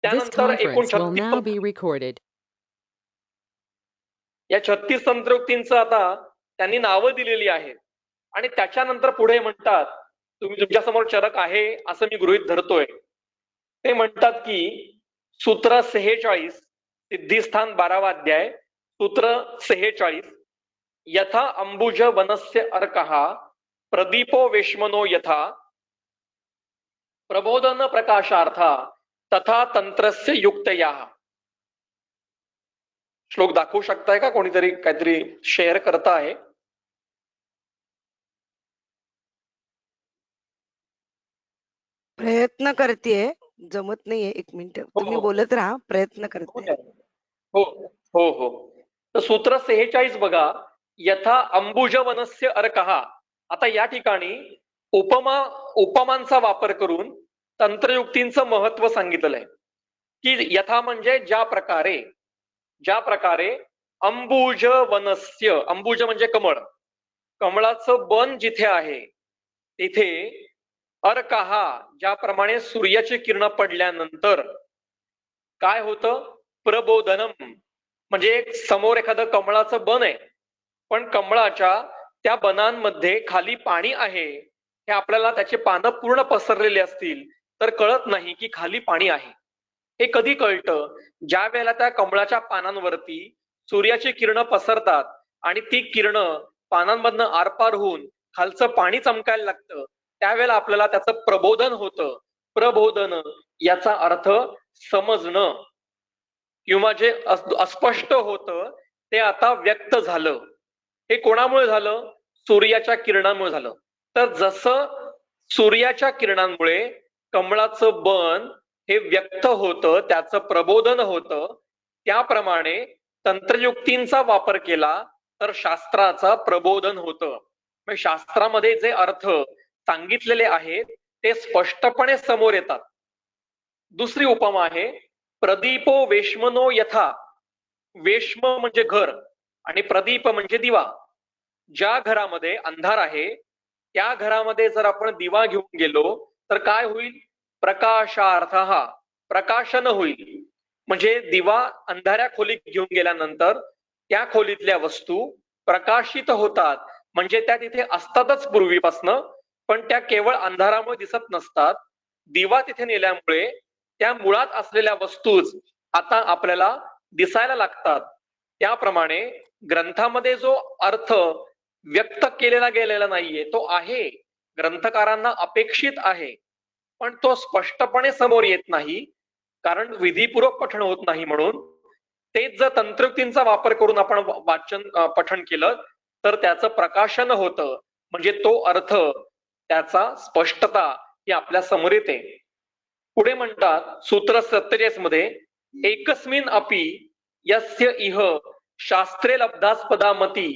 This त्यानंतर एकूण conference will 36 now be recorded. या 36 तंत्रयुक्तींचं आता त्यांनी नावं दिलेली आहेत आणि त्याच्यानंतर पुढे म्हणतात, तुम्ही तुमच्या समोर चरक आहे असं मी गृहीत धरतोय. ते म्हणतात की सूत्र 46 सिद्धिस्थान 12वा अध्याय सूत्र 46 यथा अंबुज वनस्य अर्कः प्रदीपो वेश्मनो यथा प्रबोधन प्रकाशार्था तथा तंत्रस्य युक्तया. श्लोक दाखवू शकताय का कोणीतरी? काहीतरी शेअर करता आहे? प्रयत्न करतेय, जमत नाहीये. एक मिनिट तुम्ही बोलत राहा, प्रयत्न करते. हो हो हो. तर सूत्र 46 बघा, यथा अंबुज वनस्य अर्कः. आता या ठिकाणी उपमांचा वापर करून तंत्रयुक्तींचं महत्व सांगितलं आहे की यथा म्हणजे ज्या प्रकारे अंबुज वनस्य, अंबुज म्हणजे कमळ, कमळाचं बन जिथे आहे तिथे अर्कः ज्याप्रमाणे सूर्याची किरण पडल्यानंतर काय होतं, प्रबोधनम म्हणजे समोर एखादं कमळाचं बन आहे पण कमळाच्या त्या बनांमध्ये खाली पाणी आहे, हे आपल्याला त्याचे पानं पूर्ण पसरलेले असतील तर कळत नाही की खाली पाणी आहे. हे कधी कळतं? ज्या वेळेला त्या कमळाच्या पानांवरती सूर्याची किरणं पसरतात आणि ती किरणं पानांमधनं आरपार होऊन खालचं पाणी चमकायला लागतं, त्यावेळेला आपल्याला त्याचं प्रबोधन होतं. प्रबोधन याचा अर्थ समजणं किंवा जे अस्पष्ट होतं ते आता व्यक्त झालं. हे कोणामुळे झालं? सूर्याच्या किरणांमुळे झालं. तर जसं सूर्याच्या किरणांमुळे कमळाचं बन हे व्यक्त होतं, त्याचं प्रबोधन होतं, त्याप्रमाणे तंत्रयुक्तींचा वापर केला तर शास्त्राचा प्रबोधन होतं. शास्त्रामध्ये जे अर्थ सांगितलेले आहेत ते स्पष्टपणे समोर येतात. दुसरी उपमा आहे प्रदीपो वेश्मनो यथा. वेश्म म्हणजे घर आणि प्रदीप म्हणजे दिवा. ज्या घरामध्ये अंधार आहे त्या घरामध्ये जर आपण दिवा घेऊन गेलो तर काय होईल? प्रकाशार्थ, प्रकाशन होईल. म्हणजे दिवा अंधाऱ्या खोलीत घेऊन गेल्यानंतर त्या खोलीतल्या वस्तू प्रकाशित होतात. म्हणजे त्या तिथे असतातच पूर्वीपासनं, पण त्या केवळ अंधारामुळे दिसत नसतात. दिवा तिथे नेल्यामुळे त्या मुळात असलेल्या वस्तूच आता आपल्याला दिसायला लागतात. त्याप्रमाणे ग्रंथामध्ये जो अर्थ व्यक्त केलेला गेलेला नाहीये तो आहे, ग्रंथकारांना अपेक्षित आहे, पण तो स्पष्टपणे समोर येत नाही कारण विधीपूर्वक पठण होत नाही. म्हणून तेच जर तंत्रयुक्तींचा वापर करून आपण पठण केलं तर त्याचं प्रकाशन होतं. म्हणजे तो अर्थ, त्याचा स्पष्टता ही आपल्या समोर येते. पुढे म्हणतात सूत्र 47 मध्ये एकस्मिन अपि यस्य इह शास्त्रे लब्धास्पदा मती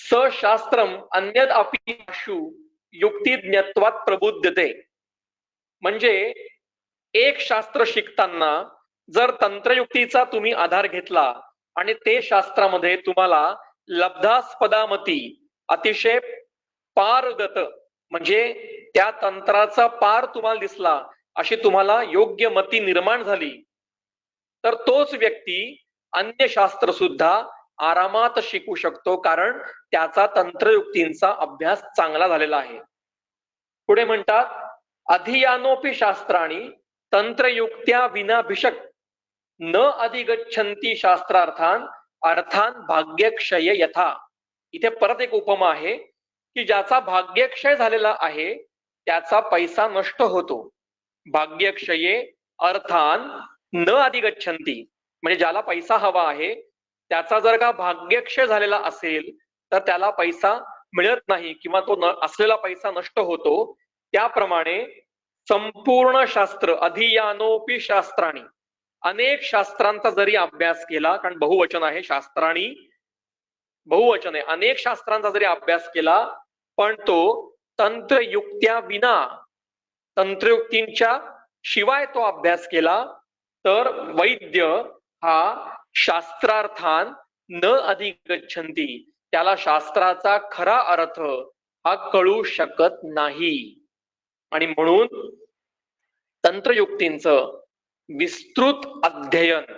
स शास्त्रम अन्यद अपि आशु युक्ती ज्ञत्वात प्रबुद्धते. म्हणजे एक शास्त्र शिकताना जर तंत्रयुक्तीचा तुम्ही आधार घेतला आणि ते शास्त्रामध्ये तुम्हाला लब्धास्पदामती अतिशय पारदत म्हणजे त्या तंत्राचा पार तुम्हाला दिसला, अशी तुम्हाला योग्य मती निर्माण झाली, तर तोच व्यक्ती अन्य शास्त्र सुद्धा आरामात शिकू शकतो कारण त्याचा तंत्रयुक्तींचा अभ्यास चांगला झालेला आहे. पुढे म्हणतात अधियानोपी शास्त्राणी तंत्रयुक्त्या विनाभिषक न अधिगच्छन्ति शास्त्रार्थान अर्थान भाग्यक्षय यथा. इथे परत एक उपमा आहे की ज्याचा भाग्यक्षय झालेला आहे त्याचा पैसा नष्ट होतो. भाग्यक्षये अर्थान न अधिगच्छन्ति म्हणजे ज्याला पैसा हवा आहे त्याचा जर का भाग्यक्षय झालेला असेल तर त्याला पैसा मिळत नाही किंवा तो असलेला पैसा नष्ट होतो. त्याप्रमाणे संपूर्ण शास्त्र अधियानोपी शास्त्राणी, अनेक शास्त्रांचा जरी अभ्यास केला, कारण बहुवचन आहे, शास्त्राणी बहुवचन आहे, अनेक शास्त्रांचा जरी अभ्यास केला पण तो तंत्रयुक्त्या विना, तंत्रयुक्तींच्या शिवाय तो अभ्यास केला तर वैद्य हा शास्त्रार्थान न अधिगच्छन्ति, त्याला शास्त्राचा खरा अर्थ हा कळू शकत नाही. आणि म्हणून तंत्रयुक्तींचं विस्तृत अध्ययन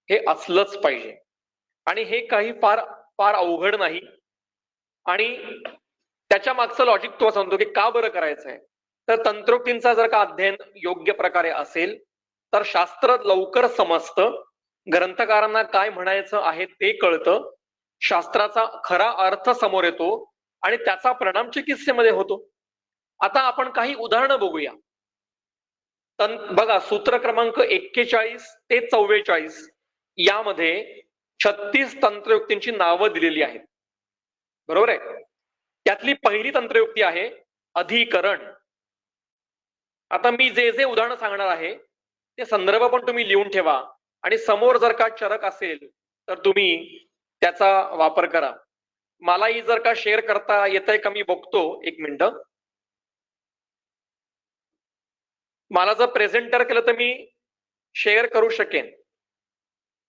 हे असलंच पाहिजे. आणि हे काही फार फार अवघड नाही. आणि त्याच्या मागचं लॉजिक तो सांगतो की का बरं करायचंय. तर तंत्रोक्तींचा जर का अध्ययन योग्य प्रकारे असेल तर शास्त्र लवकर समजतं, ग्रंथकारांना काय म्हणायचं आहे ते कळतं, शास्त्राचा खरा अर्थ समोर येतो आणि त्याचा परिणाम चिकित्सेमध्ये होतो. आता आपण काही उदाहरणं बघूया. बघा, सूत्र क्रमांक 41 ते 44 यामध्ये 36 तंत्रयुक्तींची नावं दिलेली आहेत. बरोबर आहे. त्यातली पहिली तंत्रयुक्ती आहे अधिकरण. आता मी जे जे उदाहरण सांगणार आहे ते संदर्भ पण तुम्ही लिहून ठेवा आणि समोर जर का चरक असेल तर तुम्ही त्याचा वापर करा. मलाही जर का शेअर करता येतंय का मी बघतो, एक मिनिट. मला जर प्रेझेंटर केलं तर मी शेअर करू शकेन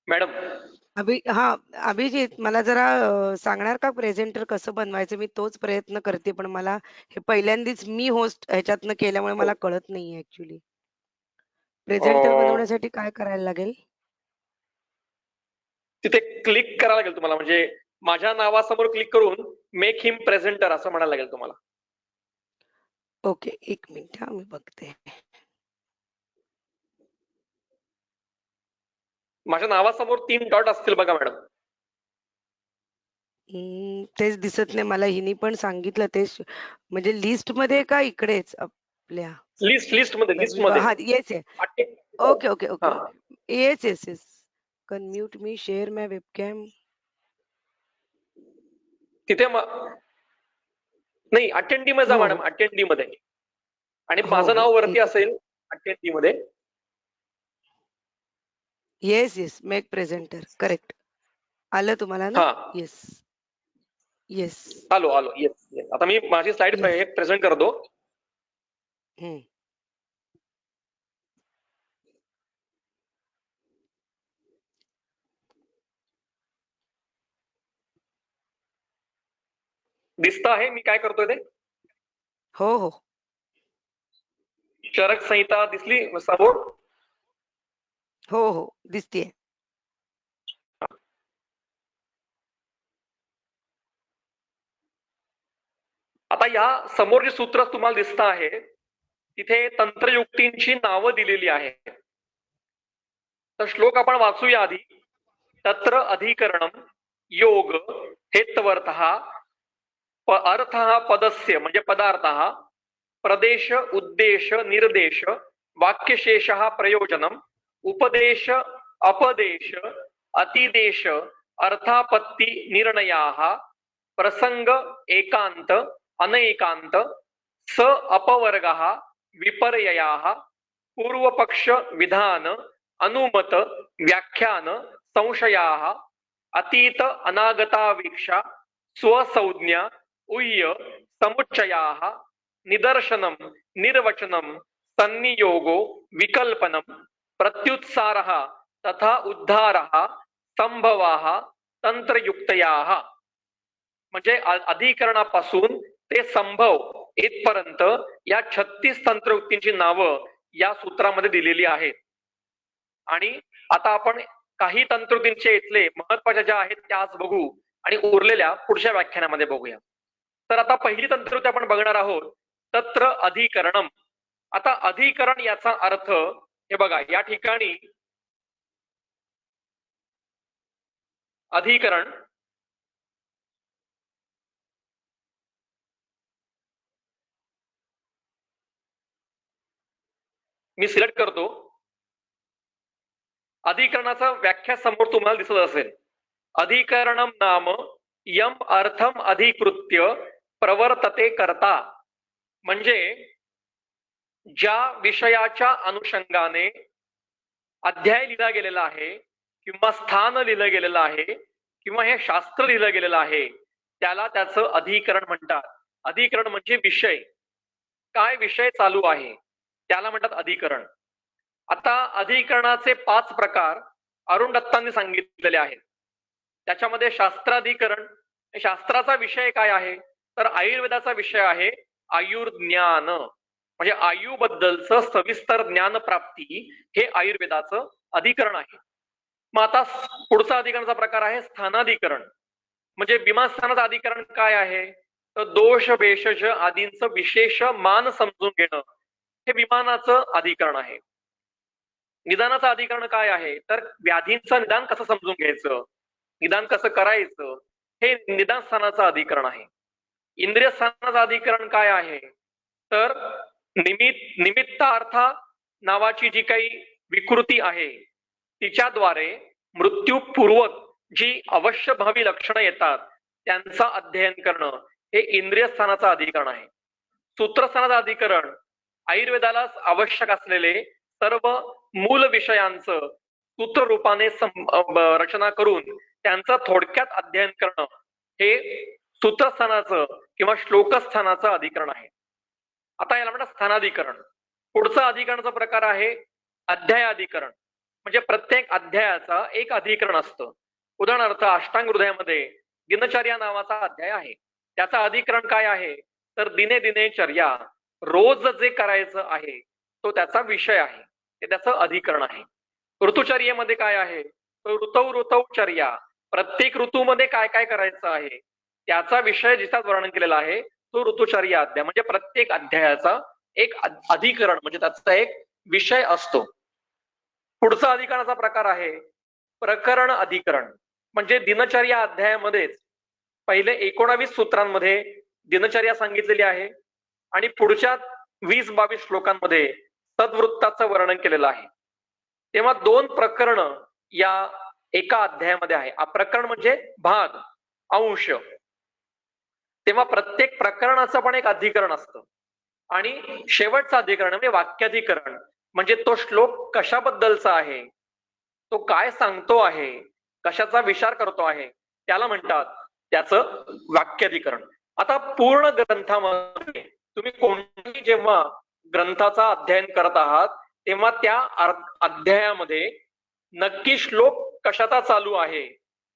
मॅडम. अभिजित, मला जरा सांगणार का प्रेझेंटर कसं बनवायचं? मी तोच प्रयत्न करते, पण मला हे पहिल्यांदाच मी होस्ट ह्याच्यातनं केल्यामुळे मला कळत नाहीये ऍक्च्युली. प्रेझेंटर बनवण्यासाठी काय करायला लागेल? तिथे क्लिक करायला लागेल तुम्हाला, म्हणजे माझ्या नावासमोर क्लिक करून मेक हिम प्रेझेंटर असं म्हणायला लागेल तुम्हाला. ओके, एक मिनिट, हा मी बघते. माझ्या नावासमोर 3 डॉट असतील बघा मॅडम. तेच दिसत नाही मला. हिनी पण सांगितलं तेच, म्हणजे लिस्ट मध्ये का इकडेच आपल्या लिस्ट मध्ये हा येस आहे. Okay okay okay okay, yes yes yes. Can mute me, share my webcam. तिथे नाही, अटेंडी मध्ये जा मॅडम, अटेंडी मध्ये. आणि माझं नाव वरती असेल अटेंडी मध्ये. Yes yes, make presenter, correct. आलं तुम्हाला ना? येस येस, आलो येस. आता मी माझी स्लाइड प्रेझेंट करतो. दिसत आहे मी काय करतोय ते? हो हो, चरक संहिता दिसली समोर? हो हो, दिसतीये. आता या समोर जे सूत्र तुम्हाला दिसत आहे तिथे तंत्रयुक्तींची नावं दिलेली आहेत. तर श्लोक आपण वाचूया आधी. तत्र अधिकरणम योग हेत्वर्थः अर्थः पदस्य म्हणजे पदार्थः, प्रदेश उद्देश निर्देश वाक्यशेषः प्रयोजनम, उपदेश अपदेश अतिदेश अर्थापत्ती निर्णयाः, प्रसंग एकांत अनएकांत, स अपवर्गः विपर्ययाः, पूर्वपक्ष विधान अनुमत व्याख्यान संशयाः, अतीत अनागतावीक्षा स्वसंज्ञा उय्य समुच्चयाः, निदर्शनम निर्वचनम सन्नियोगो विकल्पनम प्रत्युत्सारः तथा उद्धारः संभवाः तंत्रयुक्तयाः. म्हणजे अधिकरणापासून ते संभव इथपर्यंत या 36 तंत्रयुक्तींची नावं या सूत्रामध्ये दिलेली आहेत. आणि आता आपण काही तंत्रयुक्तींचे इथले महत्वाच्या ज्या आहेत त्या आज बघू आणि उरलेल्या पुढच्या व्याख्यानामध्ये बघूया. तर आता पहिली तंत्रयुक्ती आपण बघणार आहोत, तत्र अधिकरणम. आता अधिकरण याचा अर्थ हे बघा, या ठिकाणी अधिकरण मी सिलेक्ट करतो. अधिकरणाचा व्याख्या समोर तुम्हाला दिसत असेल. अधिकरणम नाम यम अर्थम अधिकृत्य प्रवर्तते करता. म्हणजे ज्या विषयाच्या अनुषंगाने अध्याय लिहिला गेलेला आहे किंवा स्थान लिहिलं गेलेलं आहे किंवा हे शास्त्र लिहिलं गेलेलं आहे त्याला त्याचं अधिकरण म्हणतात. अधिकरण म्हणजे विषय, काय विषय चालू आहे त्याला म्हणतात अधिकरण. आता अधिकरणाचे 5 प्रकार अरुण दत्तांनी सांगितलेले आहेत. त्याच्यामध्ये शास्त्राधिकरण, शास्त्राचा विषय काय आहे तर आयुर्वेदाचा विषय आहे आयुर्ज्ञान. म्हणजे आयुबद्दलचं सविस्तर ज्ञान प्राप्ती हे आयुर्वेदाचं अधिकरण आहे. मग आता पुढचा अधिकरणाचा प्रकार आहे स्थानाधिकरण. म्हणजे विमानस्थानाचं अधिकरण काय आहे? तर दोष भेषज आदींचं विशेष मान समजून घेणं हे विमानाचं अधिकरण आहे. निदानाचं अधिकरण काय आहे? तर व्याधींचं निदान कसं समजून घ्यायचं, निदान कसं करायचं, हे निदान स्थानाचं अधिकरण आहे. इंद्रिय स्थानाचं अधिकरण काय आहे? तर निमित्तार्था नावाची जी काही विकृती आहे तिच्याद्वारे मृत्यूपूर्वक जी अवश्यभावी लक्षणं येतात त्यांचा अध्ययन करणं हे इंद्रिय स्थानाचं अधिकरण आहे. सूत्रस्थानाचं अधिकरण आयुर्वेदाला आवश्यक असलेले सर्व मूल विषयांचं सूत्र रूपाने रचना करून त्यांचं थोडक्यात अध्ययन करणं हे सूत्रस्थानाचं किंवा श्लोकस्थानाचं अधिकरण आहे. आता याला म्हणतात स्थानाधिकरण. पुढचा अधिकरणाचा प्रकार आहे अध्यायाधिकरण. म्हणजे प्रत्येक अध्यायाचा एक अधिकरण असतं. उदाहरणार्थ अष्टांग हृदयामध्ये दिनचर्या नावाचा अध्याय आहे. त्याचा अधिकरण काय आहे? तर दिने दिने चर्या, रोज जे करायचं आहे तो त्याचा विषय आहे, ते त्याचं अधिकरण आहे. ऋतुचर्येमध्ये काय आहे? तर ऋतौ चर्या, प्रत्येक ऋतूमध्ये काय काय करायचं आहे त्याचा विषय जिथं वर्णन केलेला आहे तो ऋतुचर्या अध्याय. म्हणजे प्रत्येक अध्यायाचा एक अधिकरण म्हणजे त्याचा एक विषय असतो. पुढचा अधिकरणाचा प्रकार आहे प्रकरण अधिकरण. म्हणजे दिनचर्या अध्यायामध्येच पहिले 19 सूत्रांमध्ये दिनचर्या सांगितलेली आहे आणि पुढच्या 20-22 श्लोकांमध्ये सद्वृत्ताचं वर्णन केलेलं आहे. तेव्हा 2 प्रकरण या एका अध्यायामध्ये आहे. प्रकरण म्हणजे भाग, अंश. तेव्हा प्रत्येक प्रकरणाचं पण एक अधिकरण असतं. आणि शेवटचं अधिकरण म्हणजे वाक्याधिकरण. म्हणजे तो श्लोक कशाबद्दलचा आहे, तो काय सांगतो आहे, कशाचा विचार करतो आहे, त्याला म्हणतात त्याचं वाक्याधिकरण. आता पूर्ण ग्रंथामध्ये तुम्ही कोणत्याही जेव्हा ग्रंथाचा अध्ययन करत आहात तेव्हा त्या अध्यायामध्ये नक्की श्लोक कशाचा चालू आहे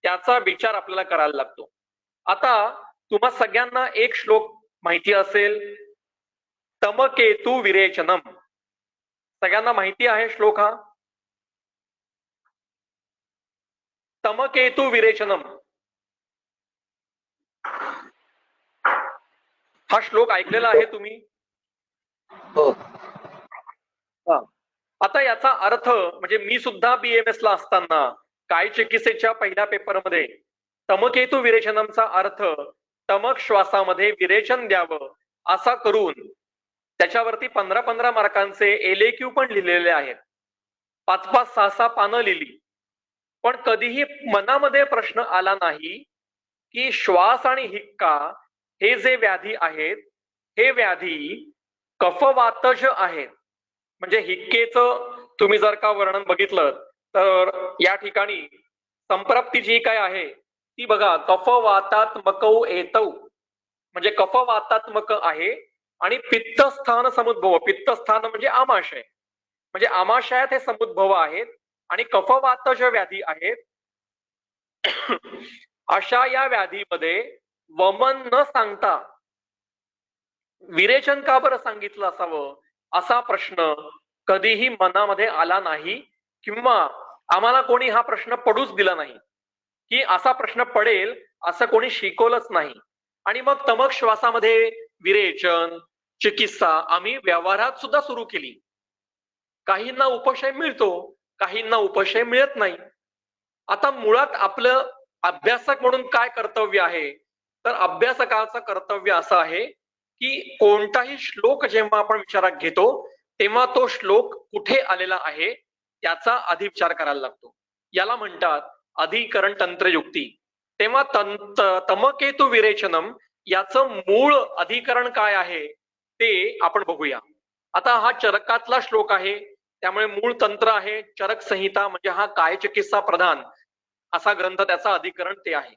त्याचा विचार आपल्याला करायला लागतो. आता तुम्हा सगळ्यांना एक श्लोक माहिती असेल, तमकेतु विरेचनम. सगळ्यांना माहिती आहे श्लोक हा? तमकेतु विरेचनम हा श्लोक ऐकलेला आहे तुम्ही? हो. आता याचा अर्थ म्हणजे मी सुद्धा BMS ला असताना काय चिकित्सेच्या पहिल्या पेपरमध्ये तमकेतु विरेचनमचा अर्थ तमक श्वासामध्ये विरेचन द्यावं असा करून त्याच्यावरती 15-15 मार्कांचे LAQ पण लिहिलेले आहेत. 5-5, 6-6 पानं लिहिली. पण कधीही मनामध्ये प्रश्न आला नाही की श्वास आणि हिक्का हे जे व्याधी आहेत हे व्याधी कफवातज आहेत. म्हणजे हिक्केचं तुम्ही जर का वर्णन बघितलं तर या ठिकाणी संप्राप्ती जी काय आहे ती बघा, कफवातात्मकौ एतौ म्हणजे कफवातात्मक आहे. आणि पित्तस्थान समुद्भव, पित्तस्थान म्हणजे आमाशय, म्हणजे आमाशयात हे समुद्भव आहेत आणि कफवातज व्याधी आहेत. अशा या व्याधीमध्ये वमन न सांगता विरेचन का बरं सांगितलं असावं असा प्रश्न कधीही मनामध्ये आला नाही किंवा आम्हाला कोणी हा प्रश्न पडूच दिला नाही की असा प्रश्न पडेल असं कोणी शिकवलंच नाही. आणि मग तमक श्वासामध्ये विरेचन चिकित्सा आम्ही व्यवहारात सुद्धा सुरू केली. काहींना उपशय मिळतो, काहींना उपशय मिळत नाही. आता मुळात आपलं अभ्यासक म्हणून काय कर्तव्य आहे? तर अभ्यासकाचं कर्तव्य असं आहे की कोणताही श्लोक जेव्हा आपण विचारात घेतो तेव्हा तो श्लोक कुठे आलेला आहे त्याचा आधी विचार करायला लागतो. याला म्हणतात अधिकरण तंत्रयुक्ती. तेव्हा तमकेतु विरेचनम याचं मूळ अधिकरण काय आहे ते आपण बघूया. आता हा चरकातला श्लोक आहे त्यामुळे मूळ तंत्र आहे. चरक संहिता म्हणजे हा काय चिकित्सा प्रधान असा ग्रंथ, त्याचा अधिकरण ते आहे.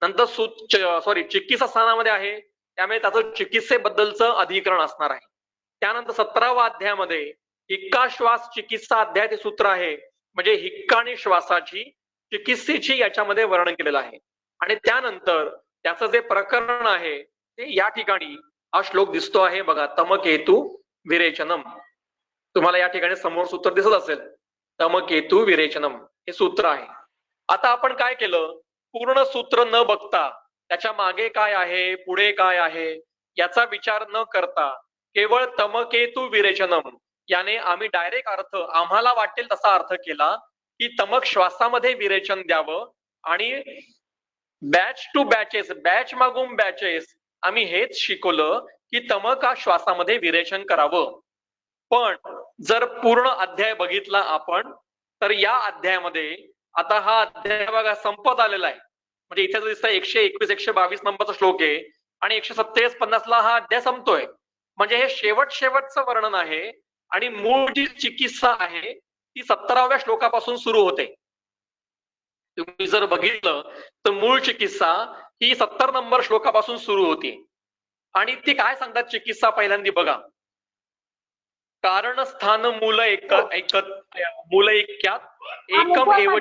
नंतर चिकित्सा स्थानामध्ये आहे त्यामुळे त्याचं चिकित्सेबद्दलचं अधिकरण असणार आहे. त्यानंतर 17व्या अध्यायामध्ये हिक्का श्वास चिकित्सा अध्याय ते सूत्र आहे. म्हणजे हिक्का आणि श्वासाची चिकित्सेची याच्यामध्ये वर्णन केलेलं आहे. आणि त्यानंतर त्याचं जे प्रकरण आहे ते या ठिकाणी हा श्लोक दिसतो आहे बघा, तमकेतु विरेचनम. तुम्हाला या ठिकाणी समोर सूत्र दिसत असेल, तमकेतू विरेचनम हे सूत्र आहे. आता आपण काय केलं, पूर्ण सूत्र न बघता त्याच्या मागे काय आहे, पुढे काय आहे याचा विचार न करता केवळ तमकेतू विरेचनम याने आम्ही डायरेक्ट अर्थ आम्हाला वाटेल तसा अर्थ केला की तमक श्वासामध्ये विरेचन द्यावं आणि बॅच टू बॅचेस, बॅच मागून बॅचेस आम्ही हेच शिकवलं की तमक हा श्वासामध्ये विरेचन करावं. पण जर पूर्ण अध्याय बघितला आपण तर या अध्यायामध्ये आता हा अध्याय बघा संपत आलेला आहे. म्हणजे इथे दिसतं 121 122 नंबरचा श्लोक आहे आणि 127-50 ला हा अध्याय संपतोय. म्हणजे हे शेवटचं वर्णन आहे आणि मूळ जी चिकित्सा आहे ती 17व्या श्लोकापासून सुरू होते. तुम्ही जर बघितलं तर मूळ चिकित्सा ही 70 नंबर श्लोकापासून सुरू होती. आणि ती काय सांगतात चिकित्सा पहिल्यांदा बघा. कारण स्थान मूल मूल ऐक्यात एकम एव.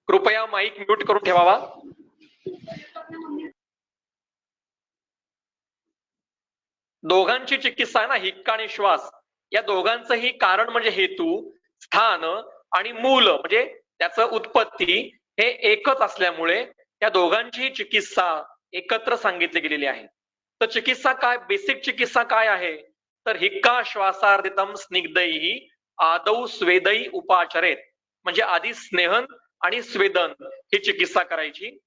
कृपया माईक म्यूट करून ठेवावा. दोघांची चिकित्सा आहे ना, हिक्का आणि श्वास, या दोघांचंही कारण म्हणजे हेतू, स्थान आणि मूल म्हणजे त्याचं उत्पत्ती हे एकच असल्यामुळे त्या दोघांची चिकित्सा एकत्र सांगितली गेलेली आहे. तर चिकित्सा काय, बेसिक चिकित्सा काय आहे तर हिक्का श्वासार्दितम स्निग्धैहि आदौ स्वेदै उपाचरेत. म्हणजे आधी स्नेहन आणि स्वेदन ही चिकित्सा करायची.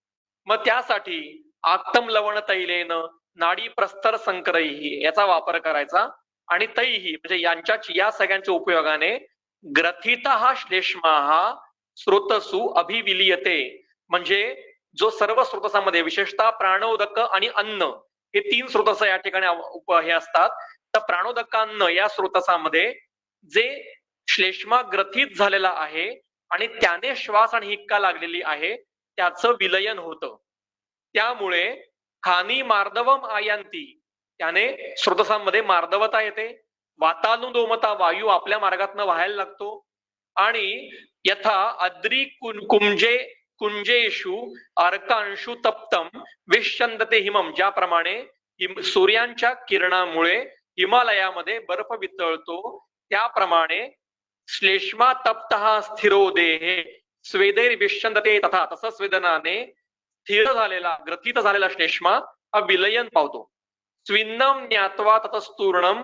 मग त्यासाठी आक्तम लवण तैलेन नाडी प्रस्तर संकरैहि याचा वापर करायचा आणि तैहि म्हणजे या सगळ्यांच्या उपयोगाने ग्रथित हा श्लेष्मा हा स्रोतसु अभिविलीयते. म्हणजे जो सर्व स्रोतसामध्ये विशेषतः प्राणोदक आणि अन्न हे 3 स्रोतस या ठिकाणी हे असतात. तर प्राणोदकान्न या स्रोतसामध्ये जे श्लेष्मा ग्रथित झालेला आहे आणि त्याने श्वास आणि हिक्का लागलेली आहे त्याचं विलयन होतं. त्यामुळे खानी मार्दवम आयांती, त्याने स्रोतसांमध्ये मार्दवता येते, वातानुदोमता वायू आपल्या मार्गातनं व्हायला लागतो आणि यथा अद्री कुंजेषु अर्कांशु तप्तम विश्चंदते हिमम, ज्याप्रमाणे सूर्यांच्या किरणामुळे हिमालयामध्ये बर्फ वितळतो त्याप्रमाणे श्लेष्मा तप्तः स्थिरो देहे स्वेदैर विश्चंदते तथा, तसं स्वेदनाने स्थिर झालेला ग्रथित झालेला श्लेष्मा हा विलयन पावतो. स्विन्नम ज्ञात्वा ततस्तूर्णम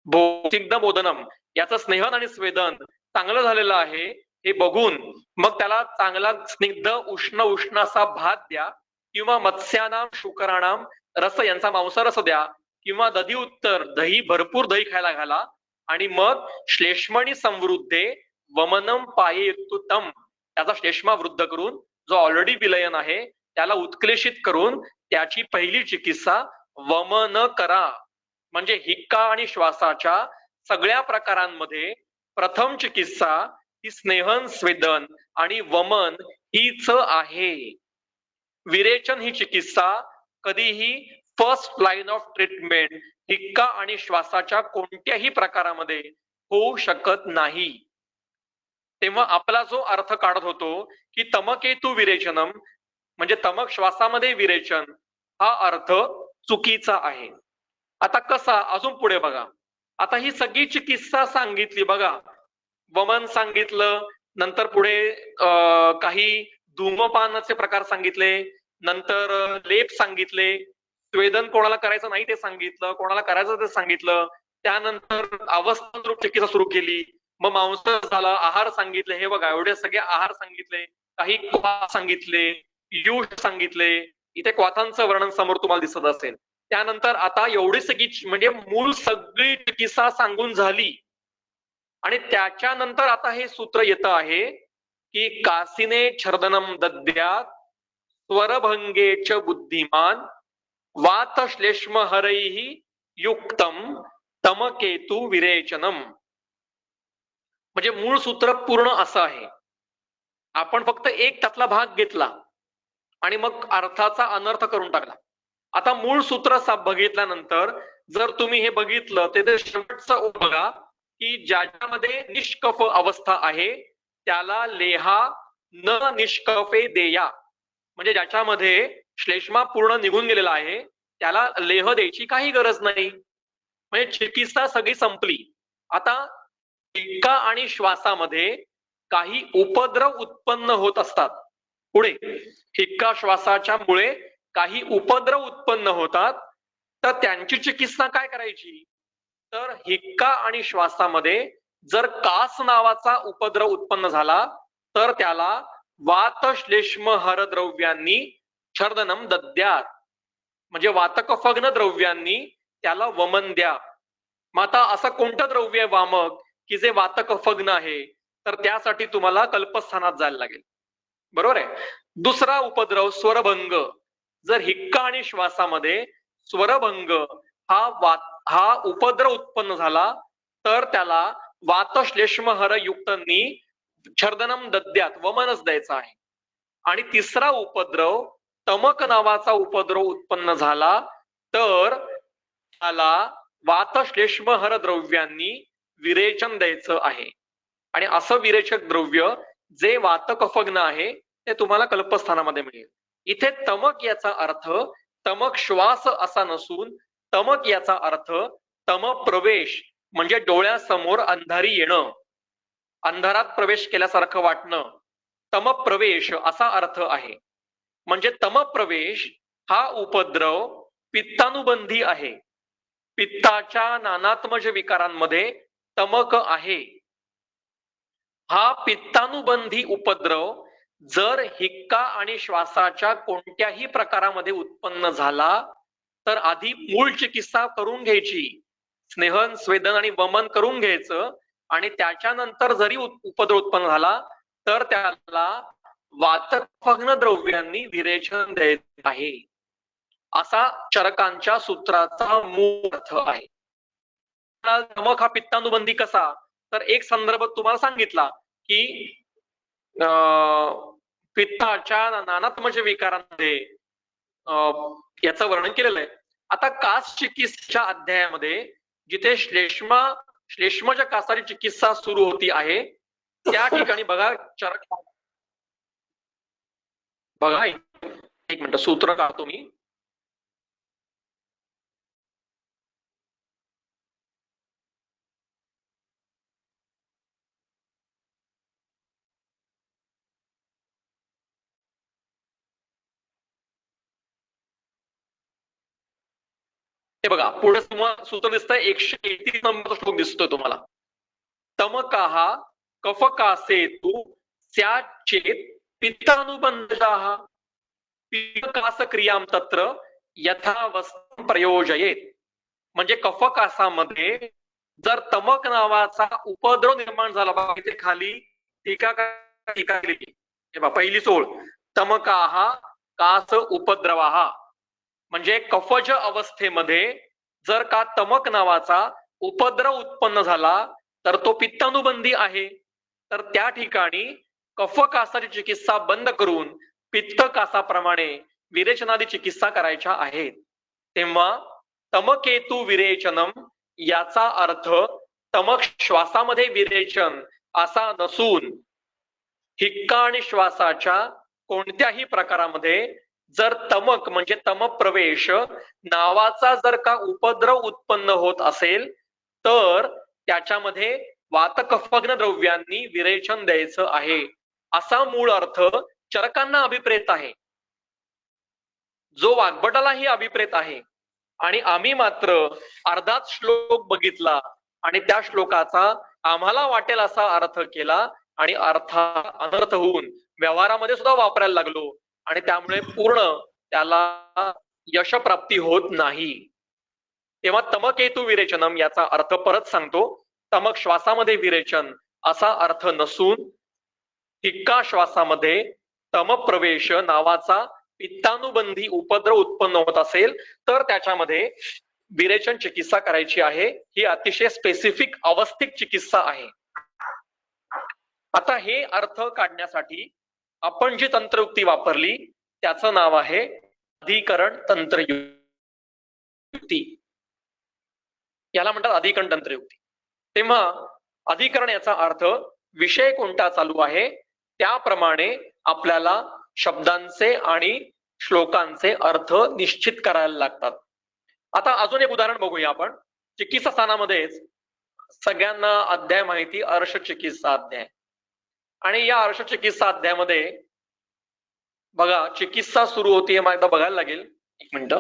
बोधनम, याचं स्नेहन आणि स्वेदन चांगलं झालेलं आहे हे बघून मग त्याला चांगला स्निग्ध उष्ण असा भात द्या किंवा मत्स्यानाम शुकराणाम रस यांचा मांसारस द्या किंवा दधी उत्तर दही, भरपूर दही खायला घाला आणि मग श्लेष्मणी समृद्धे वमनम पायेतुतम, त्याचा श्लेष्मा वृद्ध करून जो ऑलरेडी विलयन आहे त्याला उत्क्लेशित करून त्याची पहिली चिकित्सा वमन करा. म्हणजे हिक्का आणि श्वासाच्या सगळ्या प्रकारांमध्ये प्रथम चिकित्सा ही स्नेहन, स्वेदन आणि वमन हीच आहे. विरेचन ही चिकित्सा कधीही फर्स्ट लाईन ऑफ ट्रीटमेंट हिक्का आणि श्वासाच्या कोणत्याही प्रकारामध्ये होऊ शकत नाही. तेव्हा आपला जो अर्थ काढत होतो की तमकेतू विरेचनम म्हणजे तमक श्वासामध्ये विरेचन, हा अर्थ चुकीचा आहे. आता कसा, अजून पुढे बघा. आता ही सगळी चिकित्सा सांगितली बघा, वमन सांगितलं, नंतर पुढे काही धूमपानाचे प्रकार सांगितले, नंतर लेप सांगितले, स्वेदन कोणाला करायचं नाही ते सांगितलं, कोणाला करायचं ते सांगितलं, त्यानंतर अवस्थानरूप चिकित्सा सुरू केली, मग मांस झाला, आहार सांगितले. हे बघा एवढे सगळे आहार सांगितले, काही क्वाथ सांगितले, युष सांगितले. इथे क्वाथांचं वर्णन समोर तुम्हाला दिसत असेल. त्यानंतर आता एवढी सगळी म्हणजे मूळ सगळी चिकित्सा सांगून झाली आणि त्याच्यानंतर आता हे सूत्र येतं आहे की कासिने छर्दनम दद्यात स्वरभंगेच बुद्धिमान वात श्लेष्म हरैहि युक्तम तमकेतू विरेचनम. म्हणजे मूळ सूत्र पूर्ण असं आहे. आपण फक्त एक त्यातला भाग घेतला आणि मग अर्थाचा अनर्थ करून टाकला. आता मूळ सूत्र बघितल्यानंतर जर तुम्ही हे बघितलं तर शेवटचं बघा की ज्याच्यामध्ये निष्कफ अवस्था आहे त्याला लेहा न निष्कफे देया, म्हणजे ज्याच्यामध्ये श्लेष्मा पूर्ण निघून गेलेला आहे त्याला लेह द्यायची काही गरज नाही. म्हणजे चिकित्सा सगळी संपली. आता हिक्का आणि श्वासामध्ये काही उपद्रव उत्पन्न होत असतात. पुढे हिक्का श्वासाच्या मुळे काही उपद्रव उत्पन्न होतात, तर त्यांची चिकित्सा काय करायची? तर हिक्का आणि श्वासामध्ये जर कास नावाचा उपद्रव उत्पन्न झाला तर त्याला वातश्लेष्म हरद्रव्यांनी छर्दनम दद्यात, म्हणजे वातकफग्न द्रव्यांनी त्याला वमन द्या. मग आता असं कोणतं द्रव्य आहे वामक की जे वातकफग्न आहे? तर त्यासाठी तुम्हाला कल्पस्थानात जायला लागेल. बरोबर आहे. दुसरा उपद्रव स्वरभंग. जर हिक्का आणि श्वासामध्ये स्वरभंग हा उपद्रव उत्पन्न झाला तर त्याला वातश्लेष्महर युक्तांनी छर्दनम दद्यात, वमनच द्यायचं आहे. आणि तिसरा उपद्रव तमक नावाचा उपद्रव उत्पन्न झाला तर त्याला वातश्लेष्महर द्रव्यांनी विरेचन द्यायचं आहे. आणि असं विरेचक द्रव्य जे वातकफग्न आहे ते तुम्हाला कल्पस्थानामध्ये मिळेल. इथे तमक याचा अर्थ तमक श्वास असा नसून तमक याचा अर्थ तम प्रवेश, म्हणजे डोळ्यासमोर अंधारी येणं, अंधारात प्रवेश केल्यासारखं वाटणं, तम प्रवेश असा अर्थ आहे. म्हणजे तम प्रवेश हा उपद्रव पित्तानुबंधी आहे. पित्ताच्या नानात्मज विकारांमध्ये तमक आहे. हा पित्तानुबंधी उपद्रव जर हिक्का आणि श्वासाच्या कोणत्याही प्रकारामध्ये उत्पन्न झाला तर आधी मूळ चिकित्सा करून घ्यायची, स्नेहन स्वेदन आणि वमन करून घ्यायचं, आणि त्याच्यानंतर जरी उपद्रव उत्पन्न झाला तर त्याला वातकफग्न द्रव्यांनी विरेचन द्यायचं आहे. असा चरकांच्या सूत्राचा मूळ अर्थ आहे. तमक हा पित्तानुबंधी कसा? तर एक संदर्भ तुम्हाला सांगितला की पित्ताच्या नानात्मज विकारांमध्ये याचं वर्णन केलेलं आहे. आता कास चिकित्सेच्या अध्यायामध्ये जिथे श्लेष्मज कासाची चिकित्सा सुरू होती आहे त्या ठिकाणी बघा चरक, बघा एक मिनिट सूत्र काढतो मी. हे बघा पुढे तुम्हाला सूत्र दिसतंय, 131 नंबरचा श्लोक दिसतोय तुम्हाला. तमकाः कफकासेतु स्याच्चेत पित्तानुबंधः पित्तकास क्रियां तत्र यथावस्थं प्रयोजयेत. म्हणजे कफकासामध्ये जर तमक नावाचा उपद्रव निर्माण झाला, बघा इथे खाली टीका केलेली, हे बघा पहिली ओळ, तमकाः कास उपद्रवाः, म्हणजे कफज अवस्थेमध्ये जर का तमक नावाचा उपद्रव उत्पन्न झाला तर तो पित्तानुबंधी आहे. तर त्या ठिकाणी कफकासाची चिकित्सा बंद करून पित्तकासाप्रमाणे विरेचनादी चिकित्सा करायच्या आहेत. तेव्हा तमकेतु विरेचनम याचा अर्थ तमक श्वासामध्ये विरेचन असा नसून हिक्का आणि श्वासाच्या कोणत्याही प्रकारामध्ये जर तमक म्हणजे तम प्रवेश नावाचा जर का उपद्रव उत्पन्न होत असेल तर त्याच्यामध्ये वातकफग्न द्रव्यांनी विरेचन द्यायचं आहे, असा मूळ अर्थ चरकांना अभिप्रेत आहे, जो वाग्भटालाही अभिप्रेत आहे. आणि आम्ही मात्र अर्धाच श्लोक बघितला आणि त्या श्लोकाचा आम्हाला वाटेल असा अर्थ केला आणि अनर्थ होऊन व्यवहारामध्ये सुद्धा वापरायला लागलो आणि त्यामुळे पूर्ण त्याला यशप्राप्ती होत नाही. तेव्हा तमकेतु विरेचनम याचा अर्थ परत सांगतो, तमक श्वासामध्ये विरेचन असा अर्थ नसून हिक्का श्वासामध्ये तम प्रवेश नावाचा पित्तानुबंधी उपद्रव उत्पन्न होत असेल तर त्याच्यामध्ये विरेचन चिकित्सा करायची आहे. ही अतिशय स्पेसिफिक अवस्थिक चिकित्सा आहे. आता हे अर्थ काढण्यासाठी आपण जी तंत्रयुक्ती वापरली त्याचं नाव आहे अधिकरण तंत्रयुक्ती. याला म्हणतात अधिकरण तंत्रयुक्ती. तेव्हा अधिकरण याचा अर्थ विषय कोणता चालू आहे त्याप्रमाणे आपल्याला शब्दांचे आणि श्लोकांचे अर्थ निश्चित करायला लागतात. आता अजून एक उदाहरण बघूया आपण. चिकित्सा स्थानामध्येच सगळ्यांना अध्याय माहिती अर्श चिकित्सा अध्याय. आणि या अर्श चिकित्सा अध्यायामध्ये बघा चिकित्सा सुरू होती मला एकदा बघायला लागेल. एक मिनिट,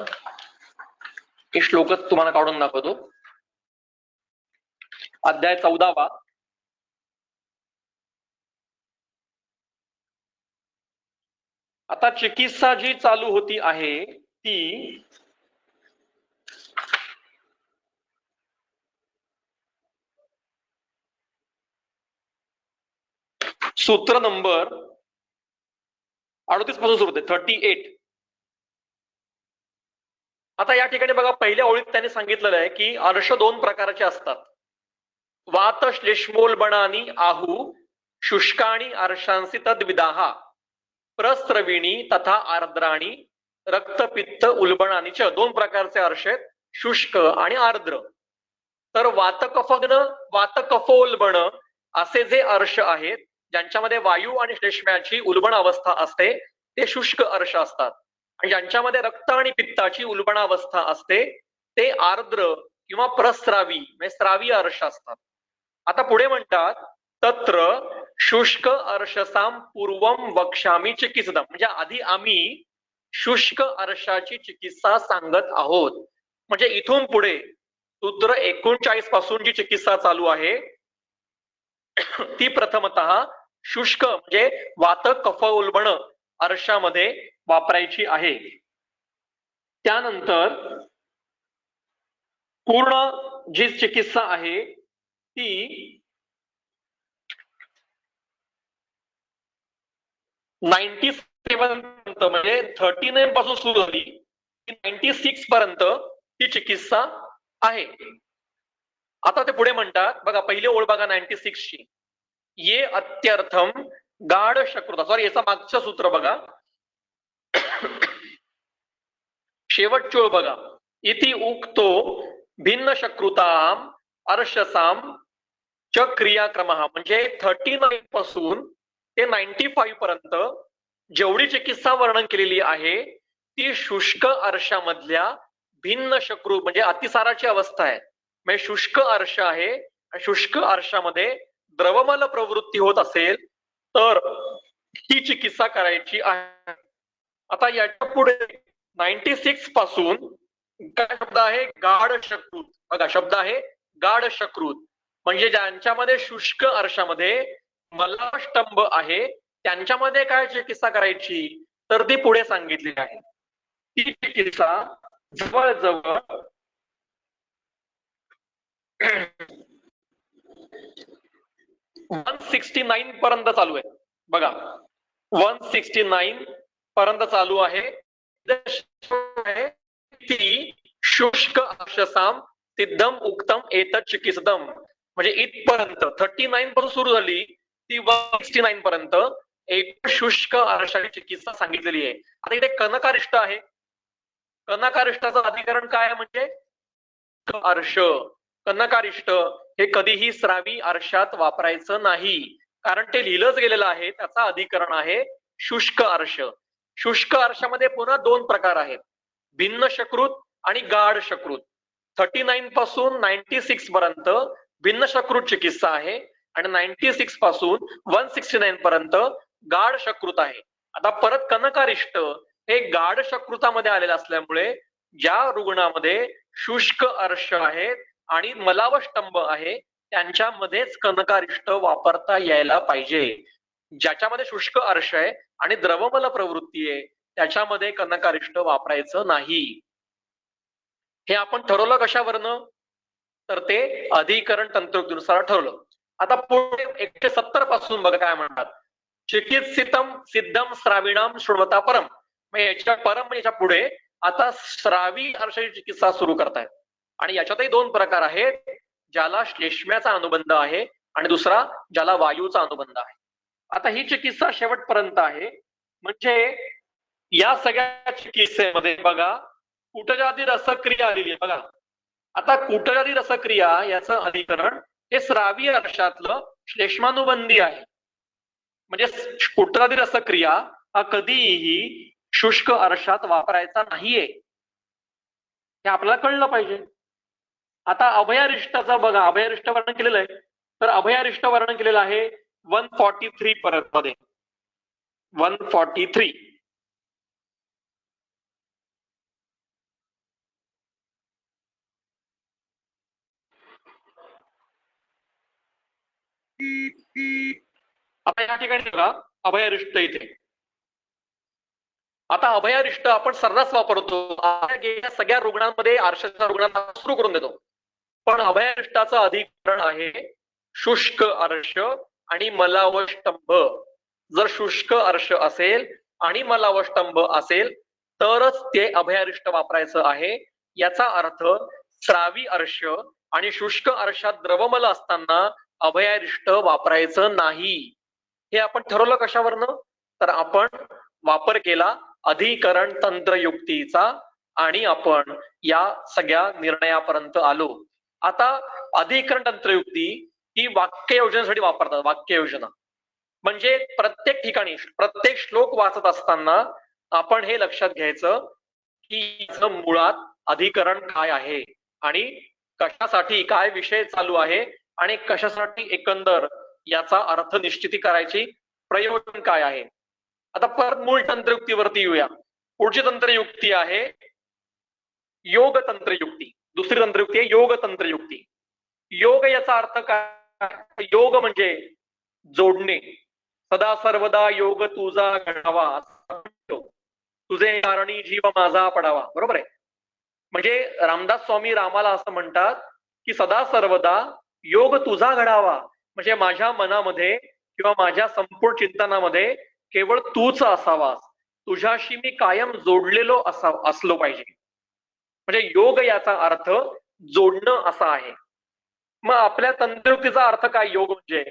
हे श्लोकच तुम्हाला काढून दाखवतो. अध्याय 14वा. आता चिकित्सा जी चालू होती आहे ती सूत्र नंबर 38 पासून सुरू होते, 38. आता या ठिकाणी बघा पहिल्या ओळीत त्यांनी सांगितलेलं आहे की अर्श दोन प्रकारचे असतात. वात श्लेष्मोल्बणानी आहू शुष्काणी अर्शांसी तद्विदाहा प्रस्रविणी तथा आर्द्राणी रक्तपित्त उल्बणानी च. दोन प्रकारचे अर्श आहेत, शुष्क आणि आर्द्र. तर वातकफग्न वातकफोल्बण असे जे अर्श आहेत ज्यांच्यामध्ये वायू आणि श्लेष्म्याची उल्बण अवस्था असते ते शुष्क अर्श असतात, आणि ज्यांच्यामध्ये रक्त आणि पित्ताची उल्बणावस्था असते ते आर्द्र किंवा प्रस्रावी म्हणजे स्रावी अर्श असतात. आता पुढे म्हणतात तत्र शुष्क अर्शसाम पूर्वम वक्ष्यामी चिकित्सदम. म्हणजे आधी आम्ही शुष्क अर्शाची चिकित्सा सांगत आहोत. म्हणजे इथून पुढे सूत्र 39 पासून जी चिकित्सा चालू आहे ती प्रथमतः शुष्क म्हणजे वात कफ उल्बण अर्शामध्ये वापरायची आहे. त्यानंतर पूर्ण जी चिकित्सा आहे ती 97 पर्यंत म्हणजे 39 पासून सुरू झाली 96 पर्यंत ती चिकित्सा आहे. आता ते पुढे म्हणतात बघा पहिली ओळ बघा 96 ची. ये अत्यर्थम गाढ शकृता. सॉरी याचा मागचं सूत्र बघा, शेवटची ओळ बघा. इति उक्तो भिन्न शकृताम अर्शसाम च क्रियाक्रम. म्हणजे 39 पासून ते 95 पर्यंत जेवढी चिकित्सा वर्णन केलेली आहे ती शुष्क अर्शामधल्या भिन्न शक्रु म्हणजे अतिसाराची अवस्था आहे. म्हणजे शुष्क अर्श आहे, शुष्क अर्शामध्ये द्रवमल प्रवृत्ती होत असेल तर ही चिकित्सा करायची आहे. आता याच्या पुढे 96 पासून काय शब्द आहे गाढ शकृत. बघा शब्द आहे गाढ शकृत म्हणजे ज्यांच्यामध्ये शुष्क अर्शामध्ये मलाष्टंभ आहे त्यांच्यामध्ये काय चिकित्सा करायची तर ती पुढे सांगितली आहे. ती चिकित्सा जवळजवळ 169 पर्यंत चालू आहे. बघा 169 पर्यंत चालू आहे. ती शुष्क अर्शसाम सिद्धम उक्तम एतत् चिकित्सदम. म्हणजे इथपर्यंत 39 पासून सुरू झाली ती 169 पर्यंत एक शुष्क अर्शाची चिकित्सा सांगितलेली आहे. आता इथे कनकारिष्ट आहे. कनकारिष्टाचं अधिकरण काय आहे म्हणजे अर्श. कनकारिष्ट हे कधीही स्रावी अर्शात वापरायचं नाही कारण ते लिहिलंच गेलेलं आहे. त्याचा अधिकरण आहे शुष्क अर्श. शुष्क अर्शामध्ये पुन्हा दोन प्रकार आहेत, भिन्न शकृत आणि गाढ शकृत. 39 पासून 96 पर्यंत भिन्न शकृत चिकित्सा आहे आणि 96 पासून 169 पर्यंत गाढ शकृत आहे. आता परत कनकारिष्ट हे गाढ शकृतामध्ये आलेलं असल्यामुळे ज्या रुग्णामध्ये शुष्क अर्श आहेत आणि मलावष्टंभ आहे त्यांच्यामध्येच कनकारिष्ट वापरता यायला पाहिजे. ज्याच्यामध्ये शुष्क अर्श आहे आणि द्रवमल प्रवृत्ती आहे त्याच्यामध्ये कनकारिष्ट वापरायचं नाही. हे आपण ठरवलं कशावरनं तर ते अधिकरण तंत्रोक्तीनुसार ठरवलं. आता पुढे 170 पासून बघा काय म्हणतात, चिकित्सितम सिद्धम श्राविणाम शृण्वता परम. याच्या परम म्हणजे याच्या पुढे आता श्रावी अर्शाची चिकित्सा सुरू करतायत आणि याच्यातही दोन प्रकार आहेत, ज्याला श्लेष्म्याचा अनुबंध आहे आणि दुसरा ज्याला वायूचा अनुबंध आहे. आता ही चिकित्सा शेवटपर्यंत आहे. म्हणजे या सगळ्या चिकित्सेमध्ये बघा कुटजादी रसक्रिया आलेली आहे. बघा आता कुटजादी रसक्रिया याचं अधिकरण हे श्रावी अर्शातलं श्लेष्मानुबंधी आहे. म्हणजे कुटजादी रसक्रिया हा कधीही शुष्क अर्शात वापरायचा नाहीये हे आपल्याला कळलं पाहिजे. आता अभयारिष्टाचा बघा, अभयारिष्ट वर्णन केलेलं आहे. तर अभयारिष्ट वर्णन केलेलं आहे 143 परत मध्ये 143. आता या ठिकाणी बघा अभयारिष्ट इथे. आता अभयारिष्ट आपण सर्रास वापरतो. सगळ्या रुग्णांमध्ये आरशाच्या रुग्णांना सुरू करून देतो. पण अभयारिष्टाचं अधिकरण आहे शुष्क अर्श आणि मलावष्टंभ. जर शुष्क अर्श असेल आणि मलावष्टंभ असेल तरच ते अभयारिष्ट वापरायचं आहे. याचा अर्थ स्रावी अर्श आणि शुष्क अर्षात द्रवमल असताना अभयारिष्ट वापरायचं नाही. हे आपण ठरवलं कशावरनं? तर आपण वापर केला अधिकरण तंत्रयुक्तीचा आणि आपण या सगळ्या निर्णयापर्यंत आलो. आता अधिकरण तंत्रयुक्ती ही वाक्य योजनेसाठी वापरतात. वाक्य योजना म्हणजे प्रत्येक ठिकाणी प्रत्येक श्लोक वाचत असताना आपण हे लक्षात घ्यायचं की मुळात अधिकरण काय आहे आणि कशासाठी काय विषय चालू आहे आणि कशासाठी एकंदर याचा अर्थ निश्चिती करायची, प्रयोजन काय आहे. आता परत मूळ तंत्रयुक्तीवरती येऊया. पुढची तंत्रयुक्ती आहे योग तंत्रयुक्ती. दुसरी तंत्रयुक्ती आहे योग तंत्रयुक्ती. योग याचा अर्थ काय? योग म्हणजे जोडणे. सदा सर्वदा योग तुझा घडावा, तुझे कारणी जीव माझा पडावा. बरोबर आहे. म्हणजे रामदास स्वामी रामाला असं म्हणतात की सदा सर्वदा योग तुझा घडावा, म्हणजे माझ्या मनामध्ये किंवा माझ्या संपूर्ण चिंतनामध्ये केवळ तूच असावास, तुझ्याशी मी कायम जोडलेलो असलो पाहिजे. म्हणजे योग याचा अर्थ जोडणं असा आहे. मग आपल्या तंत्रयुक्तीचा अर्थ काय योग म्हणजे?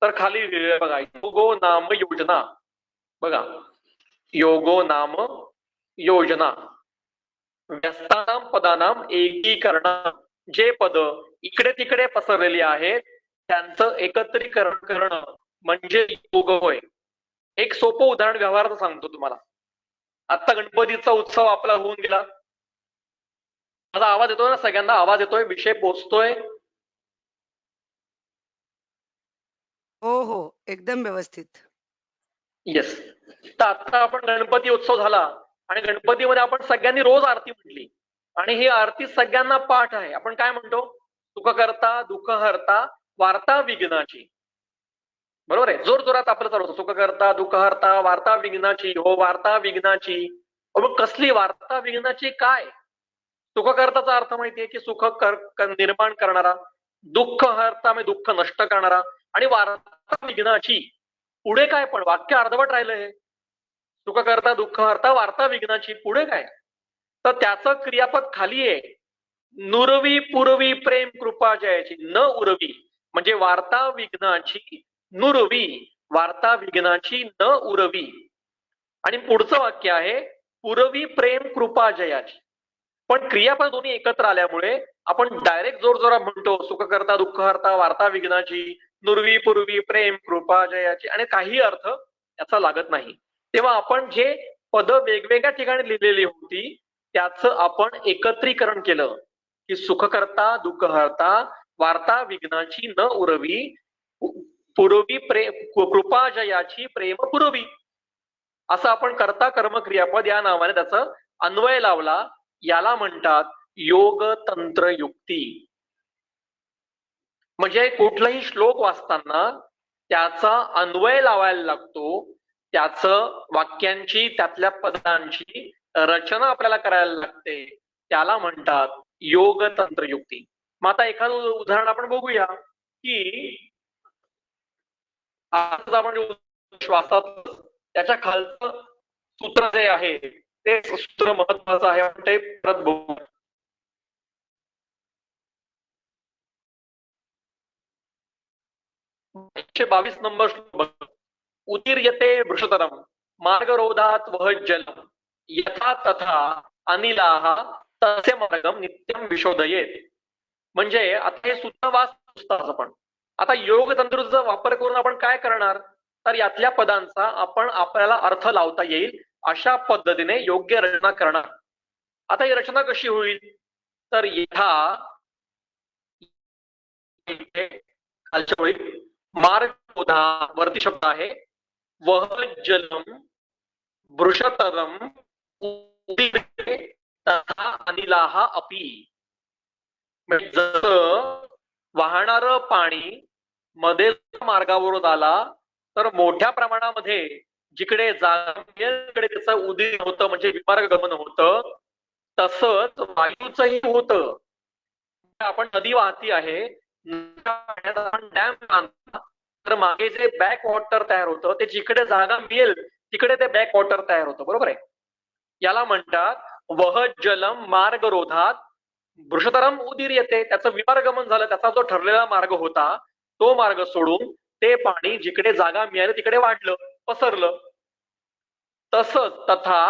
तर खाली बघा योगो नाम योजना. बघा योगो नाम योजना व्यस्तानाम पदानाम एकीकरण. जे पद इकडे तिकडे पसरलेली आहेत त्यांचं एकत्रीकरण करणं म्हणजे योग होय. एक सोपं उदाहरण व्यवहाराचं सांगतो तुम्हाला. आता गणपतीचा उत्सव आपला होऊन गेला. माझा आवाज येतोय ना? सगळ्यांना आवाज येतोय? विषय पोहोचतोय? हो हो, एकदम व्यवस्थित. येस. तर आता आपण गणपती उत्सव झाला आणि गणपतीमध्ये आपण सगळ्यांनी रोज आरती म्हटली आणि ही आरती सगळ्यांना पाठ आहे. आपण काय म्हणतो? सुख करता दुःख हरता वार्ता विघ्नाची. बरोबर आहे. जोर जोरात आपलं चालू होतं सुख करता दुःख हरता वार्ता विघ्नाची. हो वार्ता विघ्नाची. मग कसली वार्ता विघ्नाची? काय? सुख करताचा अर्थ माहितीये की सुख निर्माण करणारा, दुःख हरता म्हणजे दुःख नष्ट करणारा, आणि वार्ता विघ्नाची. पुढे काय? पण वाक्य अर्धवट राहिलं हे. सुख करता दुःख हरता वार्ता विघ्नाची, पुढे काय? तर त्याचं क्रियापद खाली आहे. नुरवी पूर्वी प्रेम कृपा जयाची. न उरवी म्हणजे वार्ता विघ्नाची नुरवी, वार्ता विघ्नाची न उरवी. आणि पुढचं वाक्य आहे पुरवी प्रेम कृपा जयाची. पण क्रियापद दोन्ही एकत्र आल्यामुळे आपण डायरेक्ट जोर जोरात म्हणतो सुख करता दुःख हरता वार्ता विघ्नाची नुरवी पूर्वी प्रेम कृपा जयाची, आणि काही अर्थ याचा लागत नाही. तेव्हा आपण जे पद वेगवेगळ्या ठिकाणी लिहिलेली होती त्याचं आपण एकत्रीकरण केलं की सुख करता दुःख हरता वार्ता विघ्नाची न उरवी पूर्वी कृपा जयाची प्रेम पुरवी, असं आपण करता कर्म क्रियापद या नावाने त्याचं अन्वय लावला. याला म्हणतात योग तंत्रयुक्ती. म्हणजे कुठलाही श्लोक वाचताना त्याचा अन्वय लावायला लागतो, त्याचं वाक्यांची त्यातल्या पदांची रचना आपल्याला करायला लागते, त्याला म्हणतात योग तंत्रयुक्ती. मग आता एखादं उदाहरण आपण बघूया की आज आपण श्वासात त्याच्या खालचं सूत्र जे आहे ते सूत्र महत्वाचं आहे. ते परत बघू. 122 नंबर उतीर्यते वृषतरम मार्गरोधात वह जलम यथा तथा अनिलाहा तस्य मार्गम नित्यम विशोधयेत. म्हणजे आता हे सुद्धा वाच आपण. आता योग तंत्रचा वापर करून आपण काय करणार? तर यातल्या पदांचा आपण आपल्याला अर्थ लावता येईल अशा पद्धतीने योग्य रचना करणार. आता ही रचना कशी होईल? तर यथा इथे खालच्या ओळीत मार्गोधा वरती शब्द आहे वह जलम वृषतरम उदीरते तथा अनिलाह अपि. म्हणजे जसं वाहणार पाणी मध्ये मार्गावरून आला तर मोठ्या प्रमाणामध्ये जिकडे जागा मिळेल तिकडे त्याचं उदीर होतं म्हणजे विमार्ग गमन होतं. तसंच वायूचंही होतं. आपण नदी वाहती आहे आपण डॅम बांधला तर मागे जे बॅक वॉटर तयार होतं ते जिकडे जागा मिळेल तिकडे ते बॅक वॉटर तयार होतं. बरोबर आहे. याला म्हणतात वह जलम मार्ग रोधात वृषतरम उदीर येते. त्याचं विमार्गमन झालं. त्याचा जो ठरलेला मार्ग होता तो मार्ग सोडून ते पाणी जिकडे जागा मिळाली तिकडे वाढलं पसरलं. तसंच तथा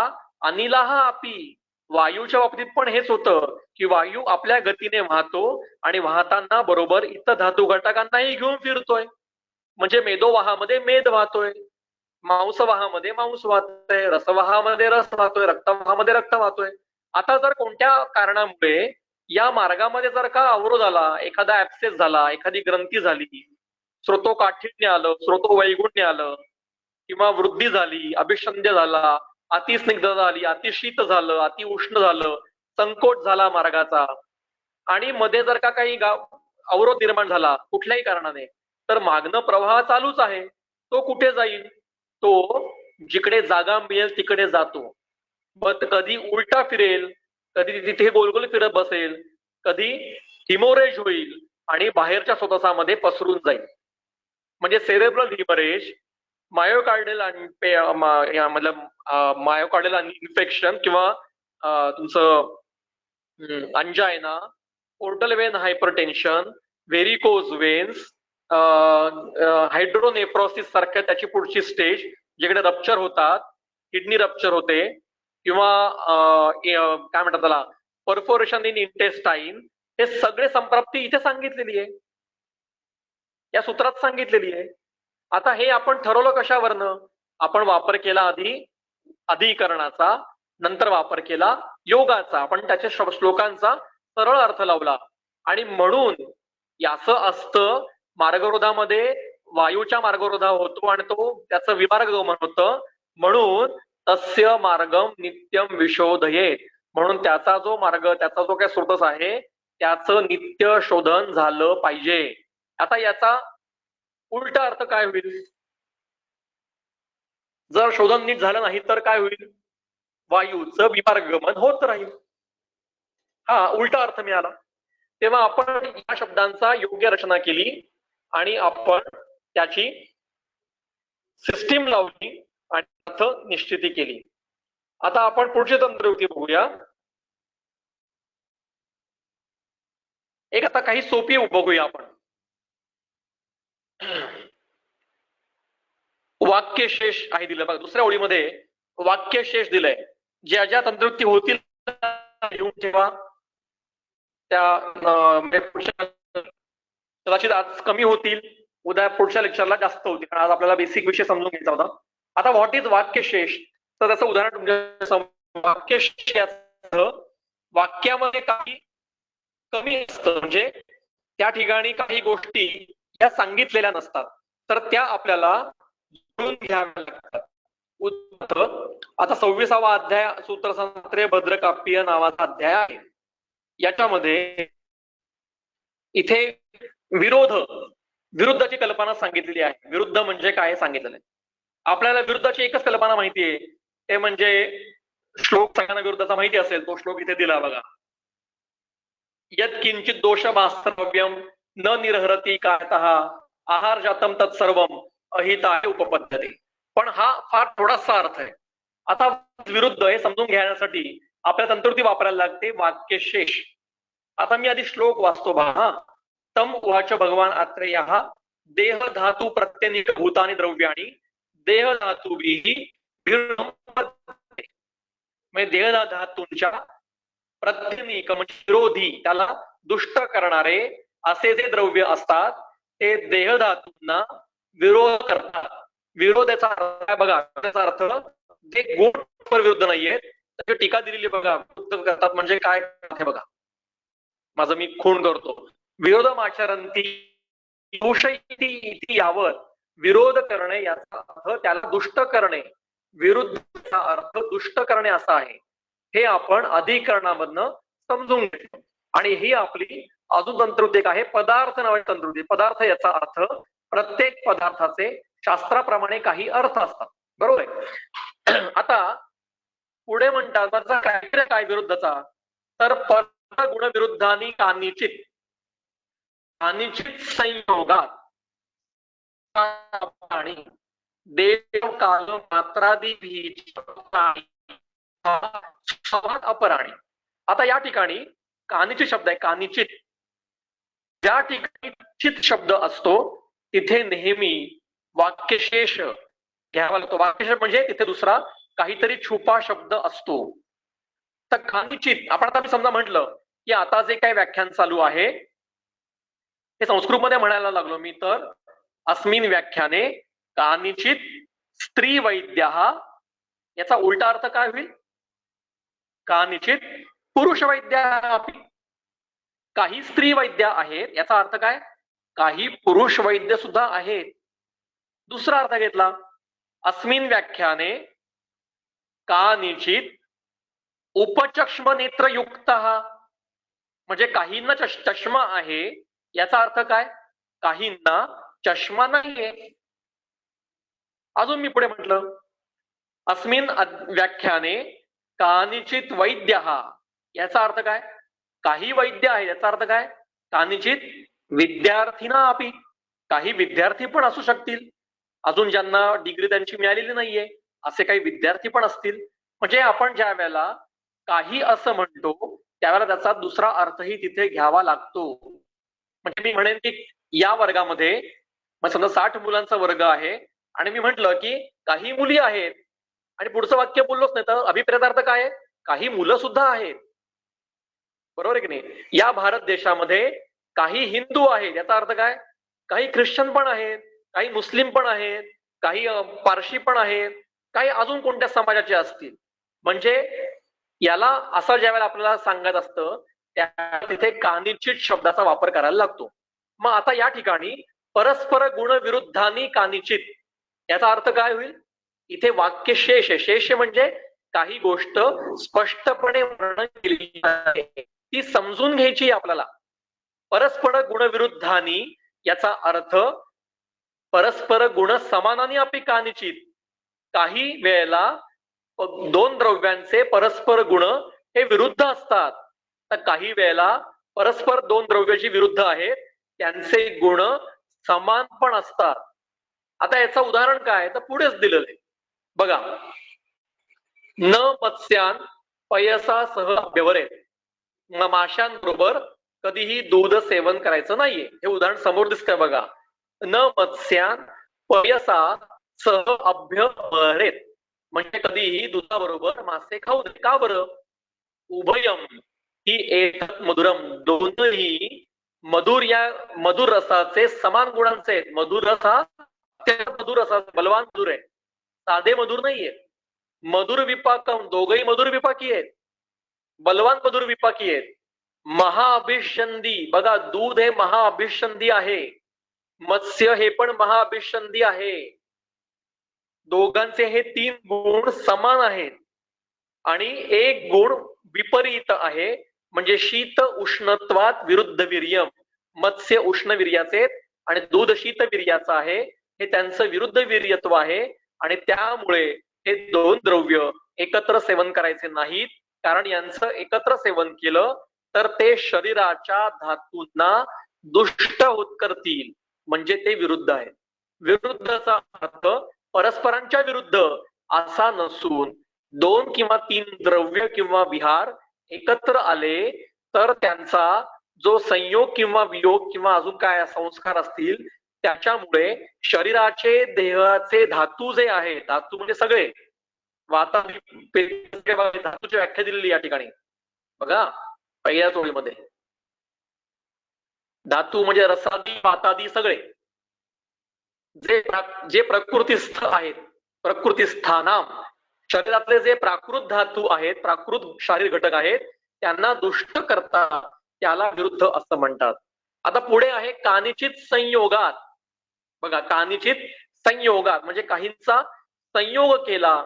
अनिलाह अपि वायूच्या बाबतीत पण हेच होतं की वायू आपल्या गतीने वाहतो आणि वाहताना बरोबर इतर धातू घटकांनाही घेऊन फिरतोय. म्हणजे मेदोवाहामध्ये मेद वाहतोय, मांसवाहामध्ये मांस वाहतोय, रसवाहामध्ये रस वाहतोय, रक्तवाहामध्ये रक्त वाहतोय. आता जर कोणत्या कारणामुळे या मार्गामध्ये जर का अवरोध आला, एखादा ऍब्सेस झाला, एखादी ग्रंथी झाली, स्रोतोकाठिण्य आलं, स्रोतोवैगुण्य आलं किंवा वृद्धी झाली, अभिसंध्य झाला, अतिस्निग्ध झाली, अतिशीत झालं, अति उष्ण झालं, संकोच झाला मार्गाचा आणि मध्ये जर का काही अवरोध निर्माण झाला कुठल्याही कारणाने तर मागणं प्रवाह चालूच आहे. तो कुठे जाईल? तो जिकडे जागा मिळेल तिकडे जातो. मग कधी उलटा फिरेल, कधी तिथे गोलगोल फिरत बसेल, कधी हिमोरेज होईल आणि बाहेरच्या स्वतःमध्ये पसरून जाईल. म्हणजे सेरेब्रल हिमरेज, मायोकार्डियल मतलब मायोकार्डियल इन्फेक्शन किंवा तुमचं angina, portal vein hypertension, varicose veins, hydronephrosis सारख्या त्याची पुढची स्टेज जिकडे रप्चर होतात, किडनी रप्चर होते किंवा काय म्हणतात त्याला परफोरेशन इन इंटेस्टाईन, हे सगळे संप्राप्ती इथे सांगितलेली आहे, या सूत्रात सांगितलेली आहे. आता हे आपण ठरवलं कशावरनं? आपण वापर केला आधी अधिकरणाचा, नंतर वापर केला योगाचा, आपण त्याच्या श्लोकांचा सरळ अर्थ लावला आणि म्हणून याचं असतं मार्गरोधामध्ये वायूच्या मार्गरोधा होतो आणि तो त्याचं विमार्ग गमन होतं. म्हणून तस्य मार्गम नित्यम विशोधयेत, म्हणून त्याचा जो मार्ग, त्याचा जो काही स्रोतस आहे त्याचं नित्य शोधन झालं पाहिजे. आता याचा उलटा अर्थ काय होईल? जर शोधन नीट झालं नाही तर काय होईल? वायूचं विमार्गमन होत राहील. हा उलटा अर्थ मिळाला. तेव्हा आपण या शब्दांचा योग्य रचना केली आणि आपण त्याची सिस्टीम लावली आणि अर्थ निश्चिती केली. आता आपण पुढची तंत्रयुक्ती बघूया. एक आता काही सोपी बघूया आपण. वाक्यशेष आहे दिलं बघा, दुसऱ्या ओळीमध्ये वाक्यशेष दिलंय. ज्या ज्या तंत्रयुक्ती होतील घेऊन ठेवा. त्या कदाचित आज कमी होतील, उद्या पुढच्या लेक्चरला जास्त होतील, कारण आज आपल्याला बेसिक विषय समजून घ्यायचा होता. आता व्हॉट इज वाक्यशेष? तर त्याचं उदाहरण तुमच्या वाक्यशेष वाक्यामध्ये काही कमी असतं, म्हणजे त्या ठिकाणी काही गोष्टी या सांगितलेल्या नसतात तर त्या आपल्याला जुळून घ्याव्या लागतात. आता 26वा अध्याय सूत्रसंत्रे भद्रकाप्य नावाचा अध्याय आहे. याच्यामध्ये इथे विरुद्धाची कल्पना सांगितलेली आहे. विरुद्ध म्हणजे काय सांगितलेलं आहे. आपल्याला विरुद्धाची एकच कल्पना माहिती आहे, ते म्हणजे श्लोक सगळ्यांना विरुद्धाचा माहिती असेल, तो श्लोक इथे दिला बघा. यत् किंचित दोष वास्तव्यम न निर्हरती कायतः आहार जातम तत्सर्वम अहिताय उपपद्धती. पण हा फार थोडासा अर्थ आहे. आता विरुद्ध हे समजून घेण्यासाठी आपल्या तंत्रयुक्ती वापरायला लागते वाक्यशेष. आता मी आधी श्लोक वाचतो बघा. तम उवाच भगवान आत्रेयः देह धातू प्रत्यनिक भूतानि द्रव्याणी देह धातुभिः म्हणजे देह धातूंच्या प्रत्यनिक म्हणजे विरोधी, त्याला दुष्ट करणारे असे जे द्रव्य असतात ते देह धातूंना विरोध करतात. विरोधाचा अर्थ बघा, त्याचा अर्थ जे गुण विरुद्ध नाहीये त्याची टीका दिलेली बघा. विरुद्ध करतात म्हणजे काय बघा, माझं मी खूण करतो. विरोधमाचरंती दूषयति इति यावर विरोध करणे याचा अर्थ त्याला दुष्ट करणे, विरुद्धचा अर्थ दुष्ट करणे असा आहे. हे आपण अधिकरणामधनं समजून घेतो. आणि ही आपली अजून तंत्रुद्योग आहे, पदार्थ नावाचे तंत्रुद्योग. पदार्थ याचा अर्थ प्रत्येक पदार्थाचे शास्त्राप्रमाणे काही अर्थ असतात, बरोबर आहे. आता पुढे म्हणतात काय विरुद्धचा, तर गुण विरुद्धानी कानिचित संयोगात आणि देव काल मात्रादी अपराणी. आता या ठिकाणी कानिचित शब्द आहे. कानिचित ज्या ठिकाणी चित शब्द असतो तिथे नेहमी वाक्यशेष घ्यावा लागतो. वाक्यशेष म्हणजे तिथे दुसरा काहीतरी छुपा शब्द असतो. तर कानिचित आपण आता मी समजा म्हटलं की आता जे काही व्याख्यान चालू आहे हे संस्कृत मध्ये म्हणायला लागलो मी, तर अस्मिन व्याख्याने कानिचित स्त्री वैद्या, याचा उलटा अर्थ काय होईल? कानिचित पुरुष वैद्या. काही स्त्री वैद्य आहेत याचा अर्थ काय? काही पुरुष वैद्य सुद्धा आहेत. दुसरा अर्थ घेतला, अस्मिन व्याख्याने कानिचित उपचक्ष्म नेत्रयुक्त, म्हणजे काहींना चष्मा आहे याचा अर्थ काय? काहींना चष्मा नाहीये. अजून मी पुढे म्हटलं, अस्मिन व्याख्याने कानिचित वैद्य, याचा अर्थ काय? काही वैद्य आहे याचा अर्थ काय? कानिचित विद्यार्थीना अपि, काही विद्यार्थी पण असू शकतील, अजून ज्यांना डिग्री त्यांची मिळालेली नाहीये असे काही विद्यार्थी पण असतील. म्हणजे आपण ज्या वेळेला काही असं म्हणतो त्यावेळेला त्याचा दुसरा अर्थही तिथे घ्यावा लागतो. म्हणजे मी म्हणेन की या वर्गामध्ये समजा 60 मुलांचा वर्ग आहे आणि मी म्हंटल की काही मुली आहेत आणि पुढचं वाक्य बोललोच नाही तर अभिप्रेतार्थ काय आहे? काही मुलं सुद्धा आहेत, बरोबर आहे की नाही? या भारत देशामध्ये काही हिंदू आहेत याचा अर्थ काय? काही ख्रिश्चन पण आहेत, काही मुस्लिम पण आहेत, काही पारशी पण आहेत, काही अजून कोणत्या समाजाचे असतील. म्हणजे याला असं ज्यावेळेला आपल्याला सांगत असतं त्या तिथे कानिचित शब्दाचा वापर करायला लागतो. मग आता या ठिकाणी परस्पर गुण विरुद्धानी कानिचित याचा अर्थ काय होईल? इथे वाक्य शेष आहे. शेष म्हणजे काही गोष्ट स्पष्टपणे वर्णन केली आहे ती समजून घ्यायची आपल्याला. परस्पर गुण विरुद्धानी याचा अर्थ परस्पर गुण समानानी अपि कानिचित, काही वेळेला दोन द्रव्यांचे परस्पर गुण हे विरुद्ध असतात, तर काही वेळेला परस्पर दोन द्रव्य जी विरुद्ध आहेत त्यांचे गुण समान पण असतात. आता याचं उदाहरण काय तर पुढेच दिलेलं आहे बघा. न मत्स्यान पयसासह व्यवरेत, माशांबरोबर कधीही दूध सेवन करायचं नाहीये. हे उदाहरण समोर दिसतंय बघा. न मत्स्यान पयसा सह अभ्यवरेत, म्हणजे कधीही दुधाबरोबर मासे खाऊ नये. का बरं? उभयम ही एक मधुरम, दोनही मधुर या मधुर रसाचे समान गुणांचे आहेत. मधुर रस हा अत्यंत मधुर रसा, बलवान मधुर आहे, साधे मधुर नाहीये. मधुर विपाकम, दोघही मधुर विपाकी आहेत, बलवान मधुर विपाकी आहेत. महाअभिषंदी, बघा दूध हे महाअभिषंदी आहे, मत्स्य हे पण महाअभिषंदी आहे. दोघांचे हे 3 गुण समान आहेत आणि एक गुण विपरीत आहे, म्हणजे शीत उष्णत्वात विरुद्ध वीर्यम. मत्स्य उष्ण वीर्याचे आणि दूध शीत वीर्याचं आहे, हे त्यांचं विरुद्ध वीर्यत्व आहे. आणि त्यामुळे हे दोन द्रव्य एकत्र सेवन करायचे नाहीत, कारण यांचं एकत्र सेवन केलं तर ते शरीराच्या धातूंना दुष्ट होत करतील, म्हणजे ते विरुद्ध आहेत. विरुद्धचा अर्थ परस्परांच्या विरुद्ध असा नसून 2 किंवा 3 द्रव्य किंवा विहार एकत्र आले तर त्यांचा जो संयोग किंवा वियोग किंवा अजून काय संस्कार असतील त्याच्यामुळे शरीराचे देहाचे धातू जे आहे, धातू म्हणजे सगळे धातूची व्याख्या दिलेली या ठिकाणी बघा पहिल्या ओळीमध्ये. धातू म्हणजे रसादी वातादी सगळे जे प्रकृतीस्थ आहेत, प्रकृतीस्थानाम, शरीरातले जे प्राकृत धातू आहेत, प्राकृत शारीर घटक आहेत, त्यांना दुष्ट करता त्याला विरुद्ध असं म्हणतात. आता पुढे आहे कानिचित संयोगात. बघा, कानिचित संयोगात म्हणजे काहींचा संयोग केला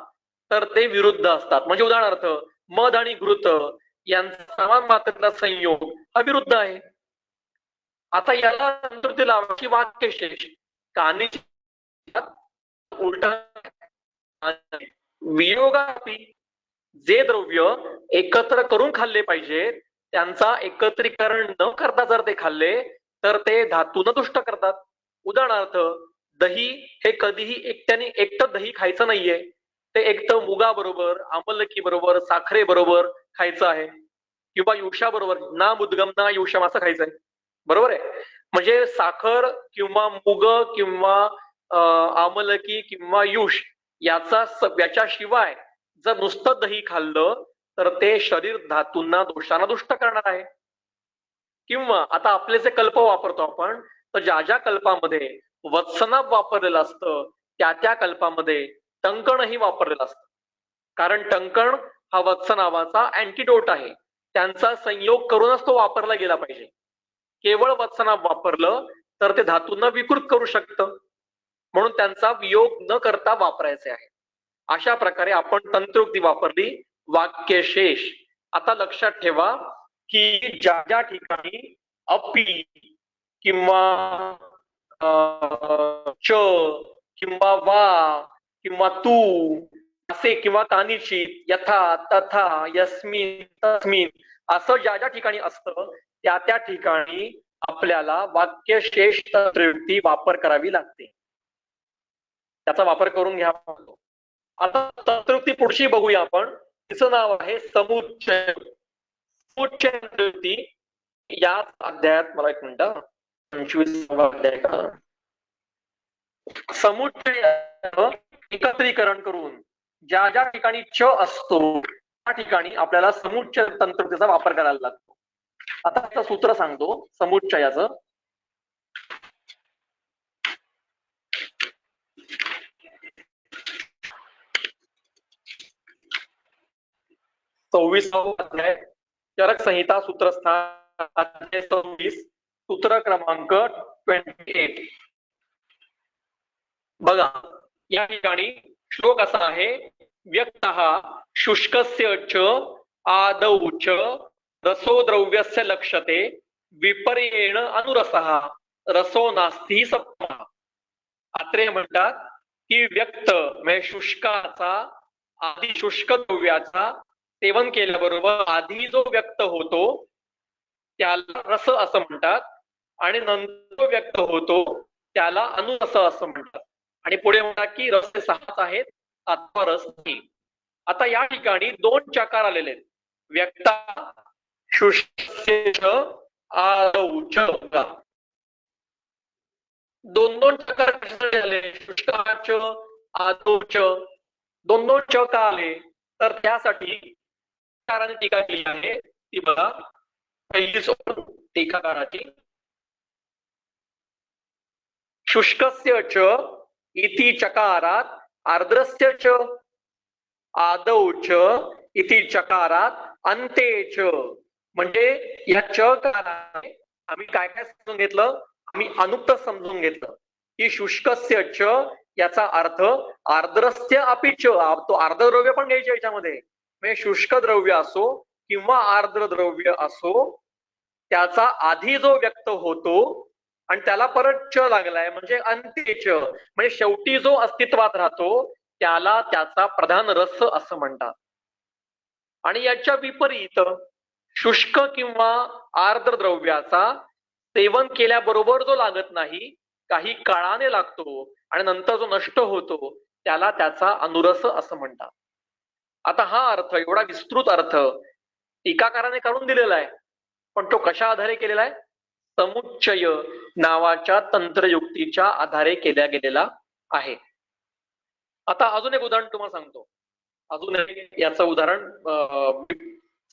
तर ते विरुद्ध असतात. म्हणजे उदाहरणार्थ मध आणि घृत यांचा समान मात्रेचा संयोग हा विरुद्ध आहे. आता याला तंतुरुक्ती लावायची वाक्यशेष. कानिचित उलट वियोगापी जे द्रव्य एकत्र करून खाल्ले पाहिजे त्यांचा एकत्रीकरण न करता जर ते खाल्ले तर ते धातून दुष्ट करतात. उदाहरणार्थ दही हे कधीही एकट्याने एकटं दही खायचं नाहीये. ते एकटं मुगा बरोबर, आमलकी बरोबर, साखरे बरोबर खायचं आहे किंवा युषा बरोबर, ना मुद्गम ना युषम असं खायचं आहे. बरोबर आहे. म्हणजे साखर किंवा मुग किंवा आमलकी किंवा युष याच्याशिवाय जर नुसतं दही खाल्लं तर ते शरीर धातूंना दोषांना दुष्ट करणार आहे. किंवा आता आपले जे कल्प वापरतो आपण, तर ज्या ज्या कल्पामध्ये वत्सनाभ वापरलेलं असतं त्या त्या कल्पामध्ये टंकणही वापरलेलं असतं. कारण टंकण हा वत्सनाभाचा अँटीडोट आहे. त्यांचा संयोग करूनच तो वापरला गेला पाहिजे. केवळ वत्सनाभ वापरलं तर ते धातूंना विकृत करू शकतं. म्हणून त्यांचा वियोग न करता वापरायचे आहे. अशा प्रकारे आपण तंत्रोक्ती वापरली. वाक्यशेष. आता लक्षात ठेवा की ज्या ज्या ठिकाणी अपि किंवा च किंवा वा किंवा तू असे किंवा कानिचित, यथा, तथा, यस्मिन, तस्मिन असं ज्या ज्या ठिकाणी असतं त्या त्या ठिकाणी आपल्याला वाक्यशेष तंत्रयुक्ती वापर करावी लागते. त्याचा वापर करून घ्या. आता तंत्रयुक्ती पुढची बघूया आपण. तिचं नाव आहे समुच्चय. समुच्चय तंत्रयुक्ती याच अध्यायात, मला एक मिनिट, 25वा अध्याय का, समुच्चय एकत्रीकरण करून ज्या ज्या ठिकाणी च असतो त्या ठिकाणी आपल्याला समुच्चय तंत्रयुक्तीचा वापर करायला लागतो. आता त्याचं सूत्र सांगतो समुच्चयाचं. अध्याय चरक संहिता सूत्रस्थान अध्याय 26 सूत्र क्रमांक 28. बघा, या ठिकाणी श्लोक असा आहे. व्यक्तः शुष्कस्य च आदौ च रसो द्रव्यस्य लक्ष्यते विपर्येण अनुरसः रसो नास्ति सप्तमः. अत्रे म्हणतात की व्यक्त म्हणजे शुष्काचा, आधी शुष्क द्रव्याचा सेवन केल्याबरोबर आधी जो व्यक्त होतो त्याला रस असं म्हणतात आणि नंतर व्यक्त होतो त्याला अनुरस असं म्हणतात. आणि पुढे म्हणतात की रस 6 आहेत, 7वा रस नाही. आता या ठिकाणी 2 चकार आलेले आहेत. व्यक्ता शुष्क आदौ च. दोन चकार कशासाठी आले? शुष्काच आदौच. दोन च का आले? तर त्यासाठी टीकाकाराने टीका केली आहे. ती बघा, पहिली सोड टीकाकाराची. शुष्कस्य च इति चकारात आर्द्रस्य च आदौ च इति चकारात अंते च. म्हणजे या चकाराने आम्ही काय काय समजून घेतलं? आम्ही अनुक्त समजून घेतलं की शुष्कस्य च याचा अर्थ आर्द्रस्य अपि च. तो आर्द्र द्रव्य पण घ्यायचे याच्यामध्ये. म्हणजे शुष्क द्रव्य असो किंवा आर्द्र द्रव्य असो त्याचा आधी जो व्यक्त होतो आणि त्याला परत च लागलाय म्हणजे अंत्यच, म्हणजे शेवटी जो अस्तित्वात राहतो त्याला त्याचा प्रधान रस असं म्हणतात. आणि याच्या विपरीत शुष्क किंवा आर्द्र द्रव्याचा सेवन केल्याबरोबर जो लागत नाही, काही काळाने लागतो आणि नंतर जो नष्ट होतो त्याला त्याचा अनुरस असं म्हणतात. आता हा अर्थ, एवढा विस्तृत अर्थ टीकाकाराने काढून दिलेला आहे, पण तो कशा आधारे केलेला आहे? समुच्चय नावाच्या तंत्रयुक्तीच्या आधारे केला गेलेला आहे. आता अजून एक उदाहरण तुम्हाला सांगतो. अजून एक याचं उदाहरण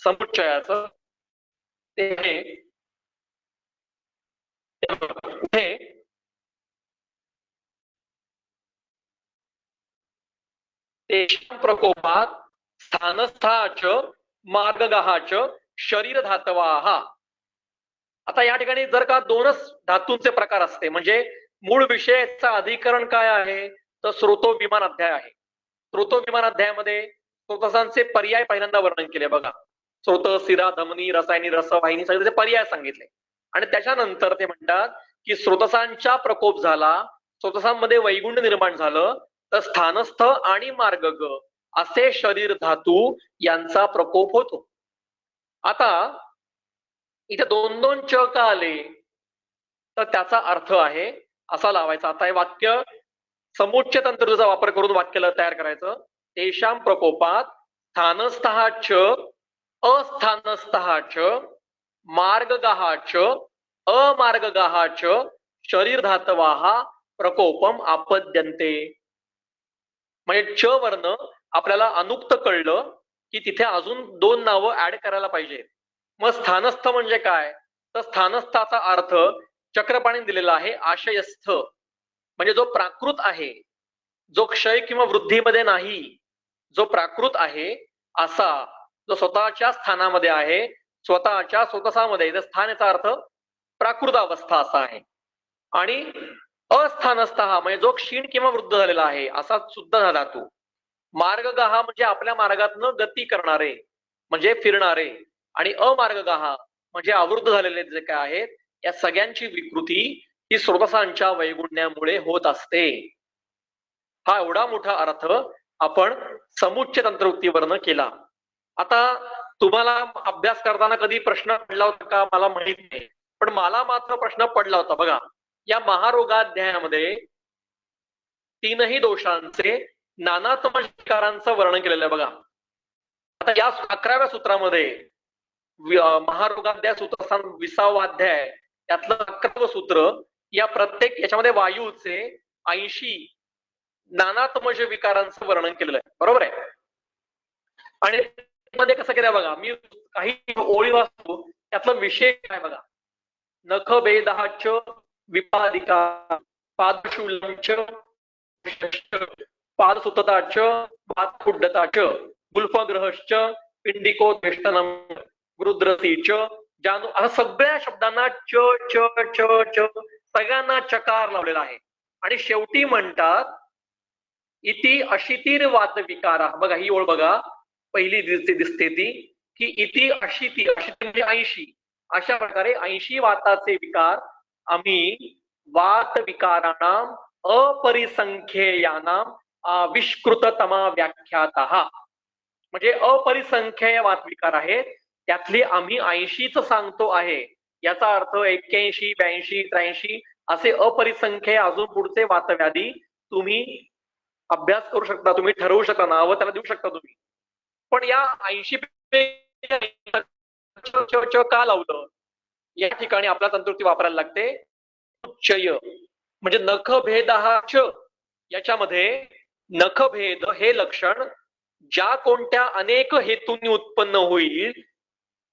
समुच्चयाचं. ते प्रकोपात स्थानस्थाच मार्गगाहाच शरीर धातवाः. आता या ठिकाणी जर का दोनच धातूंचे प्रकार असते म्हणजे मूळ विषयाचा अधिकरण काय आहे तर स्रोतोविमान अध्याय आहे. स्रोतोविमान अध्यायामध्ये स्रोतसांचे पर्याय पहिल्यांदा वर्णन केले बघा. स्रोत, सिरा, धमनी, रसायनी, रसवाहिनी सगळे त्याचे पर्याय सांगितले आणि त्याच्यानंतर ते म्हणतात की स्रोतसांचा प्रकोप झाला, स्रोतसांमध्ये वैगुण्य निर्माण झालं तर स्थानस्थ आणि मार्गग असे शरीर धातू यांचा प्रकोप होतो. आता इथे दोन दोन च का आले तर त्याचा अर्थ आहे असा लावायचा. आता हे वाक्य समुच्चय तंत्रचा वापर करून वाक्याला तयार करायचं. तेषां प्रकोपात स्थानस्थः च अस्थानस्थः च मार्गगाः च अमार्गगाः च शरीर धातवाः प्रकोपम आपद्यन्ते. म्हणजे च वर्ण आपल्याला अनुक्त कळलं की तिथे अजून दोन नावं ऍड करायला पाहिजे. मग स्थानस्थ म्हणजे काय तर स्थानस्थाचा अर्थ चक्रपाणी दिलेला आहे आशयस्थ म्हणजे जो प्राकृत आहे, जो क्षय किंवा वृद्धीमध्ये नाही, जो प्राकृत आहे असा जो स्वतःच्या स्थानामध्ये आहे, स्वतःच्या स्वतःमध्ये स्थान याचा अर्थ प्राकृत अवस्था असा आहे. आणि अस्थानस्थ म्हणजे जो क्षीण किंवा वृद्ध झालेला आहे असा सुद्धा झाला तो. मार्गगाह म्हणजे आपल्या मार्गातनं गती करणारे म्हणजे फिरणारे आणि अमार्गगाह म्हणजे अवृद्ध झालेले जे काय आहेत या सगळ्यांची विकृती ही स्रोतसांच्या वैगुण्यामुळे होत असते. हा एवढा मोठा अर्थ आपण समुच्चय तंत्रवृत्तीवरनं केला. आता तुम्हाला अभ्यास करताना कधी प्रश्न पडला होता का मला माहित नाही, पण मला मात्र प्रश्न पडला होता बघा. या महारोगाध्यायामध्ये तीनही दोषांचे नानात्म विकारांचं वर्णन केलेलं आहे बघा. आता या 11व्या सूत्रामध्ये महारोगाध्याय सूत्र 20वा अध्याय त्यातलं 11वं सूत्र या प्रत्येक याच्यामध्ये वायूचे 80 नानात्मज विकारांचं वर्णन केलेलं आहे. बरोबर आहे. आणि मध्ये कसं केलं बघा, मी काही ओळी वाचतो त्यातलं विशेष काय बघा. नख भेदाच विपादिका पादशूलंच पादसुतताच पादकुड्डताच गुल्फग्रहश्च पिंडिकोद्वेष्टनम गृद्रसीच जानू असा सगळ्या शब्दांना च च च च सगळ्यांना चकार लावलेला आहे. आणि शेवटी म्हणतात इति अशितीर वात विकारा. बघा ही ओळ बघा पहिली दिसते ती की इति अशिती, अशिती म्हणजे 80 अशा प्रकारे 80 वाताचे विकार आम्ही वात विकाराणाम अपरिसंख्येयानाम विष्कृततमा व्याख्यातः म्हणजे अपरिसंख्येय वात विकार आहेत त्यातली आम्ही 80च सांगतो आहे. याचा अर्थ 81, 82, 83 असे अपरिसंख्येय अजून पुढचे वातव्याधी तुम्ही अभ्यास करू शकता, तुम्ही ठरवू शकता, नावं त्याला देऊ शकता तुम्ही. पण या 80 का लावलं या ठिकाणी आपला तंत्रवृत्ती वापरायला लागते. चय म्हणजे नखभेदाच याच्यामध्ये नखभेद हे लक्षण ज्या कोणत्या अनेक हेतूंनी उत्पन्न होईल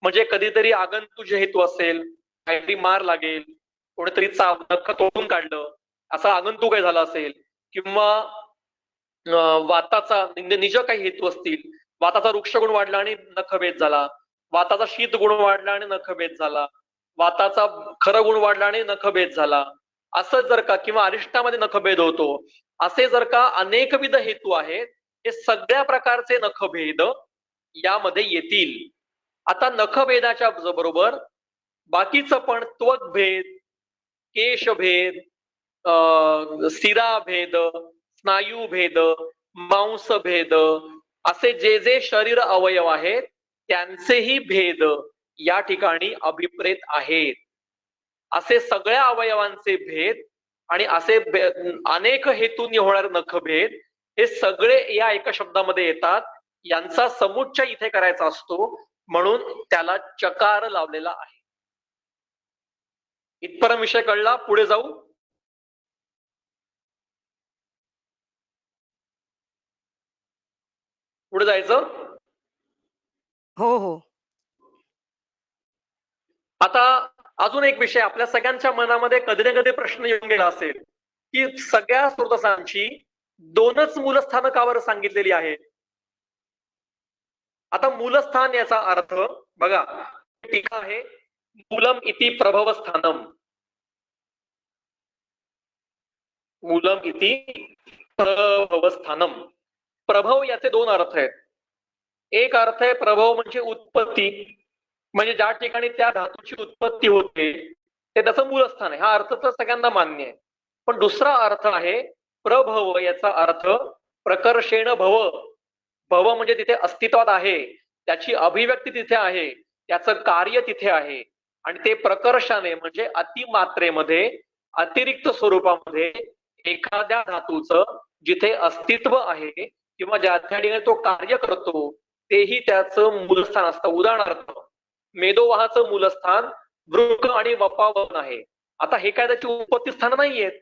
म्हणजे कधीतरी आगंतुक हेतू असेल, काहीतरी मार लागेल, कोणीतरी नख तोडून काढलं असा आगंतुक काय झाला असेल किंवा वाताचा निज काही हेतू असतील, वाताचा वृक्ष गुण वाढला आणि नखभेद झाला, वाताचा शीत गुण वाढला आणि नखभेद झाला, वाताचा खर गुण वाढला आणि नखभेद झाला असं जर का किंवा अरिष्टामध्ये नखभेद होतो असे जर का अनेकविध हेतू आहेत हे सगळ्या प्रकारचे नखभेद यामध्ये येतील. आता नखभेदाच्या बरोबर बाकीचं पण त्वग्भेद, केशभेद, शिराभेद, स्नायूभेद, मांसभेद असे जे जे शरीर अवयव आहेत त्यांचेही भेद या ठिकाणी अभिप्रेत आहेत. असे सगळ्या अवयवांचे भेद आणि असे अनेक हेतूंनी होणारे नखभेद हे सगळे या एका शब्दामध्ये येतात. यांचा समुच्चय इथे करायचा असतो म्हणून त्याला चकार लावलेला आहे. इथपर्यंत विषय कळला. पुढे जाऊ. पुढे जायचं. हो हो. आता अजून एक विषय आपल्या सगळ्यांच्या मनामध्ये कधी ना कधी प्रश्न येऊन गेला असेल की सगळ्या स्रोतसांची दोनच मूलस्थानकावर सांगितलेली आहेत. आता मूलस्थान याचा अर्थ बघा टीका आहे मूलम इति प्रभवस्थानम. मूलम इति प्रभवस्थानम. प्रभव याचे दोन अर्थ आहेत. एक अर्थ आहे प्रभव म्हणजे उत्पत्ती, म्हणजे ज्या ठिकाणी त्या धातूची उत्पत्ती होते ते त्याचं मूलस्थान आहे. हा अर्थ तर सगळ्यांना मान्य आहे. पण दुसरा अर्थ आहे प्रभव, याचा अर्थ प्रकर्षेण भव. भव म्हणजे तिथे अस्तित्वात आहे, त्याची अभिव्यक्ती तिथे आहे, त्याचं कार्य तिथे आहे, आणि ते प्रकर्षाने म्हणजे अतिमात्रेमध्ये, अतिरिक्त स्वरूपामध्ये एखाद्या धातूचं जिथे अस्तित्व आहे किंवा ज्या ठिकाणी तो कार्य करतो तेही त्याचं मूलस्थान असतं. उदाहरणार्थ मेदोवाहाचं मूलस्थान वृक आणि वपावन आहे. आता हे काय त्याची उत्पत्ती स्थान नाहीयेत,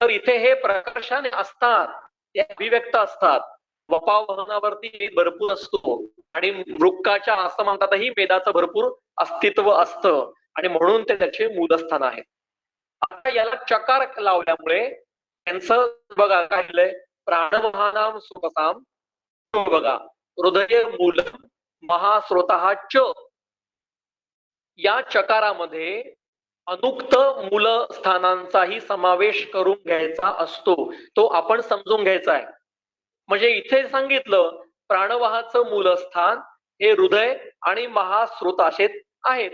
तर इथे हे प्रकर्षाने असतात, ते अभिव्यक्त असतात. वपावहनावरती भरपूर असतो आणि वृक्काच्या असं म्हणतातही मेदाचं भरपूर अस्तित्व असतं आणि म्हणून ते त्याचे मूलस्थान आहे. आता याला चकार लावल्यामुळे त्यांचं बघा काय लिहिलंय, प्राणवहानाम सुपसाम बघा, हृदय मूलम महास्रोतः च. या चकारामध्ये अनुक्त मूलस्थानांचाही समावेश करून घ्यायचा असतो, तो आपण समजून घ्यायचा आहे. म्हणजे इथे सांगितलं प्राणवाहाचं मूलस्थान हे हृदय आणि महास्रोत असे आहेत,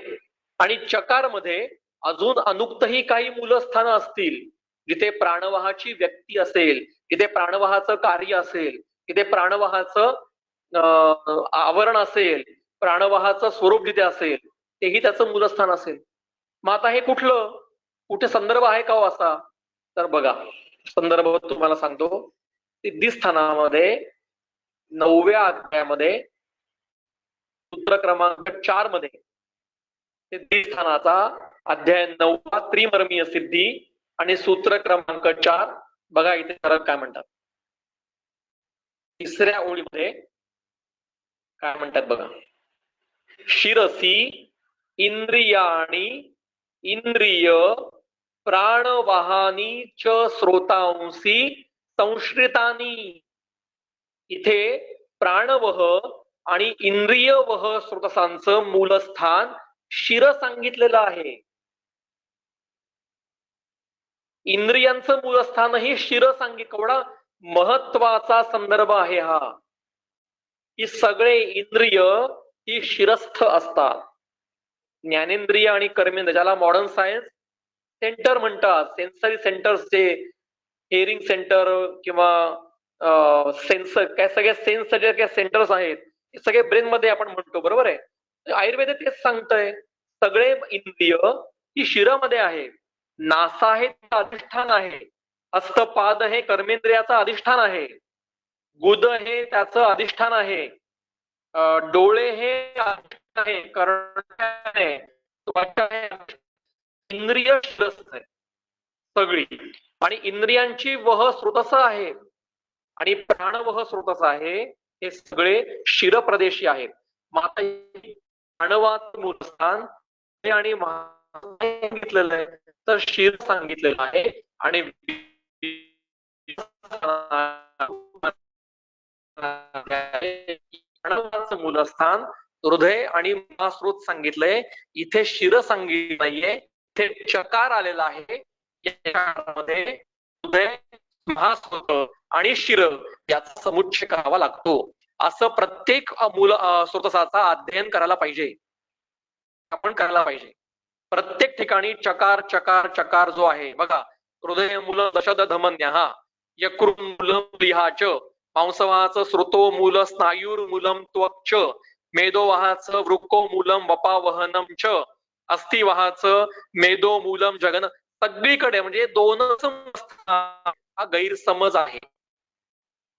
आणि चकारमध्ये अजून अनुक्तही काही मूलस्थानं असतील, जिथे प्राणवाहाची व्यक्ती असेल, जिथे प्राणवाहाचं कार्य असेल, जिथे प्राणवाहाचं आवरण असेल, प्राणवाहाचं स्वरूप जिथे असेल तेही त्याचं मूलस्थान असेल. मग आता हे कुठलं, कुठे संदर्भ आहे का हो असा? तर बघा संदर्भ तुम्हाला सांगतो. सिद्धिस्थानामध्ये 9व्या अध्यायामध्ये सूत्र क्रमांक 4 मध्ये सिद्धिस्थानाचा अध्याय 9 त्रिमर्मीय सिद्धी आणि सूत्र क्रमांक 4 बघा इथे फरक काय म्हणतात. तिसऱ्या ओळीमध्ये काय म्हणतात बघा, शिरसी इंद्रियाणी इंद्रिय प्राणवाहानी च श्रोतांसी संश्रितानी. इथे प्राणवह आणि इंद्रियवह स्रोतसांचं मूलस्थान शिर सांगितलेलं आहे. इंद्रियांचं मूलस्थानही शिर सांगितलं. एवढा महत्वाचा संदर्भ आहे हा, की सगळे इंद्रिय ही शिरस्थ असतात. ज्ञानेंद्रिय आणि कर्मेंद्रिय, ज्याला मॉडर्न सायन्स सेंटर म्हणतात, सेन्सरी सेंटर्स, जे हिअरिंग सेंटर किंवा सेन्सर, काय सगळे सेन्स जे काही सेंटर्स आहेत हे सगळे ब्रेन मध्ये आपण म्हणतो, बरोबर आहे. आयुर्वेद तेच सांगतंय, सगळे इंद्रिय ही शिरामध्ये आहे. नासा हे अधिष्ठान आहे, हस्तपाद हे कर्मेंद्रियाचं अधिष्ठान आहे, गुद हे त्याचं अधिष्ठान आहे, डोळे हे अधिष्ठान आहे, कर्ण आहे, त्वचा आहे, इंद्रिय शिरस्थ आहे सगळी. आणि इंद्रियांची वह स्रोतस आहे आणि प्राणवह स्रोतस आहे, हे सगळे शिरप्रदेशी आहेत. माता प्राणवाचं मूलस्थान आणि सांगितलेलं आहे, तर शिर सांगितलेलं आहे, आणि प्राणवाचं मूलस्थान हृदय आणि महास्रोत सांगितलंय. इथे शिर सांगितलं नाहीये, इथे चकार आलेला आहे. यामध्ये हृदय, महास्रोत आणि शिर याचा समुच्चय करावा लागतो. असं प्रत्येक मूल स्रोतसाचा अध्ययन करायला पाहिजे, आपण करायला पाहिजे. प्रत्येक ठिकाणी चकार चकार चकार जो आहे बघा, हृदय मूल दशद धमन्या, यकृ मूलम लिहाच, मांसवाहाचं श्रुतो मूल स्नायुर्मूलम त्वक्च, मेदोवाहाचं वृको मूलम वपावहनम च, अस्थिवाहाचं मेदो मूलम जगन. सगळीकडे म्हणजे दोनच हा गैरसमज आहे.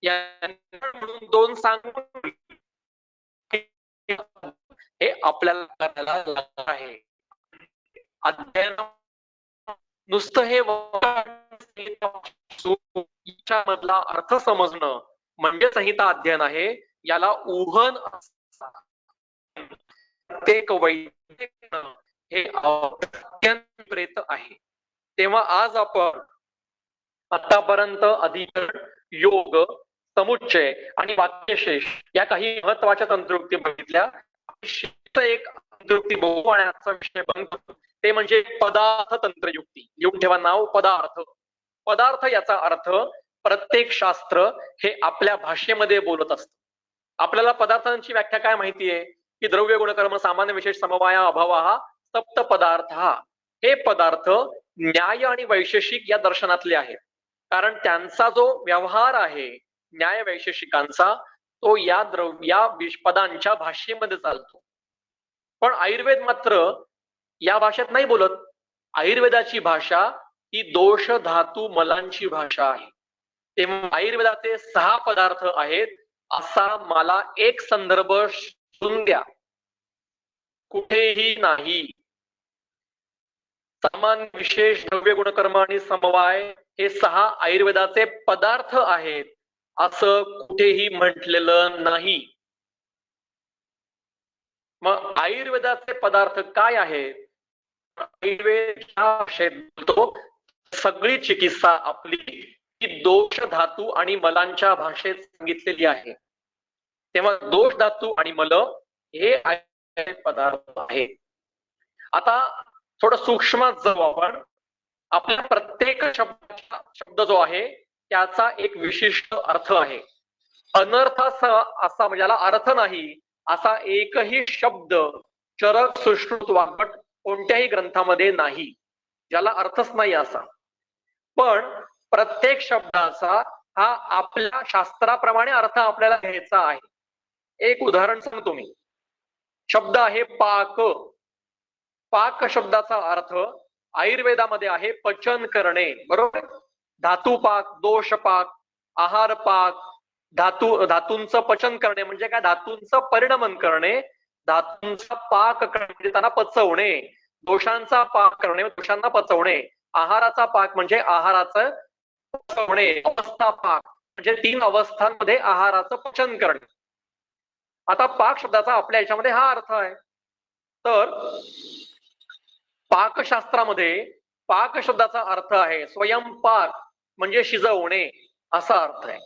म्हणून दोन सांगून हे आपल्याला करायला लागणार आहे. अध्ययन नुसतं हे मधला अर्थ समजणं म्हणजे संहिता अध्ययन आहे. याला उहन प्रत्येक वैदिक हे अत्यंत प्रेत आहे. तेव्हा आज आपण आतापर्यंत अधिकरण, योग, समुच्चय आणि वाक्यशेष या काही महत्वाच्या तंत्रयुक्ती बघितल्या. एक तंत्रयुक्ती बघू आणि आजचा विषय बंद करू. ते म्हणजे पदार्थ तंत्रयुक्ती. लिहून ठेवा नाव, पदार्थ. पदार्थ याचा अर्थ प्रत्येक शास्त्र हे आपल्या भाषेमध्ये बोलत असतं. आपल्याला पदार्थांची व्याख्या काय माहितीये की द्रव्य गुणकर्म सामान्य विशेष समवाया अभाव हा सप्त पदार्थ. हे पदार्थ न्याय आणि वैशेषिक या दर्शनातले आहेत. कारण त्यांचा जो व्यवहार आहे न्याय वैशेषिकांचा तो या पदांच्या भाषेमध्ये चालतो. पण आयुर्वेद मात्र या भाषेत नाही बोलत. आयुर्वेदाची भाषा ही दोष धातू मलांची भाषा आहे. तेव्हा आयुर्वेदाचे 6 पदार्थ आहेत असा मला एक संदर्भ शोधून द्या. कुठेही नाही. सामान्य विशेष द्रव्य गुणकर्म आणि समवाय हे 6 आयुर्वेदाचे पदार्थ आहेत असं कुठेही म्हटलेलं नाही. मग आयुर्वेदाचे पदार्थ काय आहेत? आयुर्वेद ह्या भाषेत बोलतो सगळी चिकित्सा आपली ही दोष धातू आणि मलांच्या भाषेत सांगितलेली आहे. तेव्हा दोष धातू आणि मल हे पदार्थ आहेत. आता थोडं सूक्ष्म जाऊ आपण. आपल्या प्रत्येक शब्द जो आहे त्याचा एक विशिष्ट अर्थ आहे. अनर्थ असा म्हणजे याला अर्थ नाही असा एकही शब्द चरक सुश्रुत वाग्भट कोणत्याही ग्रंथामध्ये नाही, ज्याला अर्थच नाही असा. पण प्रत्येक शब्दाचा हा आपल्या शास्त्राप्रमाणे अर्थ आपल्याला घ्यायचा आहे. एक उदाहरण सांगतो मी. शब्द आहे पाक. पाक शब्दाचा अर्थ आयुर्वेदामध्ये आहे पचन करणे, बरोबर. धातू पाक, दोष पाक, आहार पाक, धातूंचं पचन करणे म्हणजे काय? धातूंचं परिणमन करणे, धातूंचा पाक करणे म्हणजे त्यांना पचवणे, दोषांचा पाक करणे, दोषांना पचवणे, आहाराचा पाक म्हणजे आहाराचं पचवणे, अवस्था पाक म्हणजे 3 अवस्थांमध्ये आहाराचं पचन करणे. आता पाक शब्दाचा आपल्या याच्यामध्ये हा अर्थ आहे. तर पाकशास्त्रामध्ये पाक शब्दाचा अर्थ आहे स्वयंपाक म्हणजे शिजवणे असा अर्थ आहे.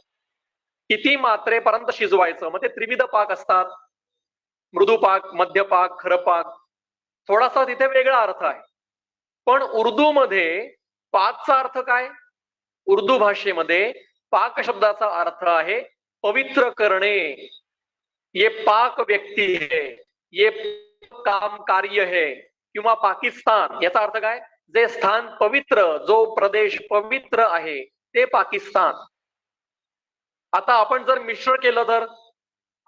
किती मात्रेपर्यंत शिजवायचं, मग ते त्रिविध पाक असतात. मृदू पाक, मध्य पाक, खर पाक. थोडासा तिथे वेगळा अर्थ आहे. पण उर्दू मध्ये पाकचा अर्थ काय? उर्दू भाषेमध्ये पाक शब्दाचा अर्थ आहे पवित्र करणे. ये पाक व्यक्ती है, ये काम कार्य है. किंवा पाकिस्तान याचा अर्थ काय? जे स्थान पवित्र, जो प्रदेश पवित्र आहे ते पाकिस्तान. आता आपण जर मिश्र केलं तर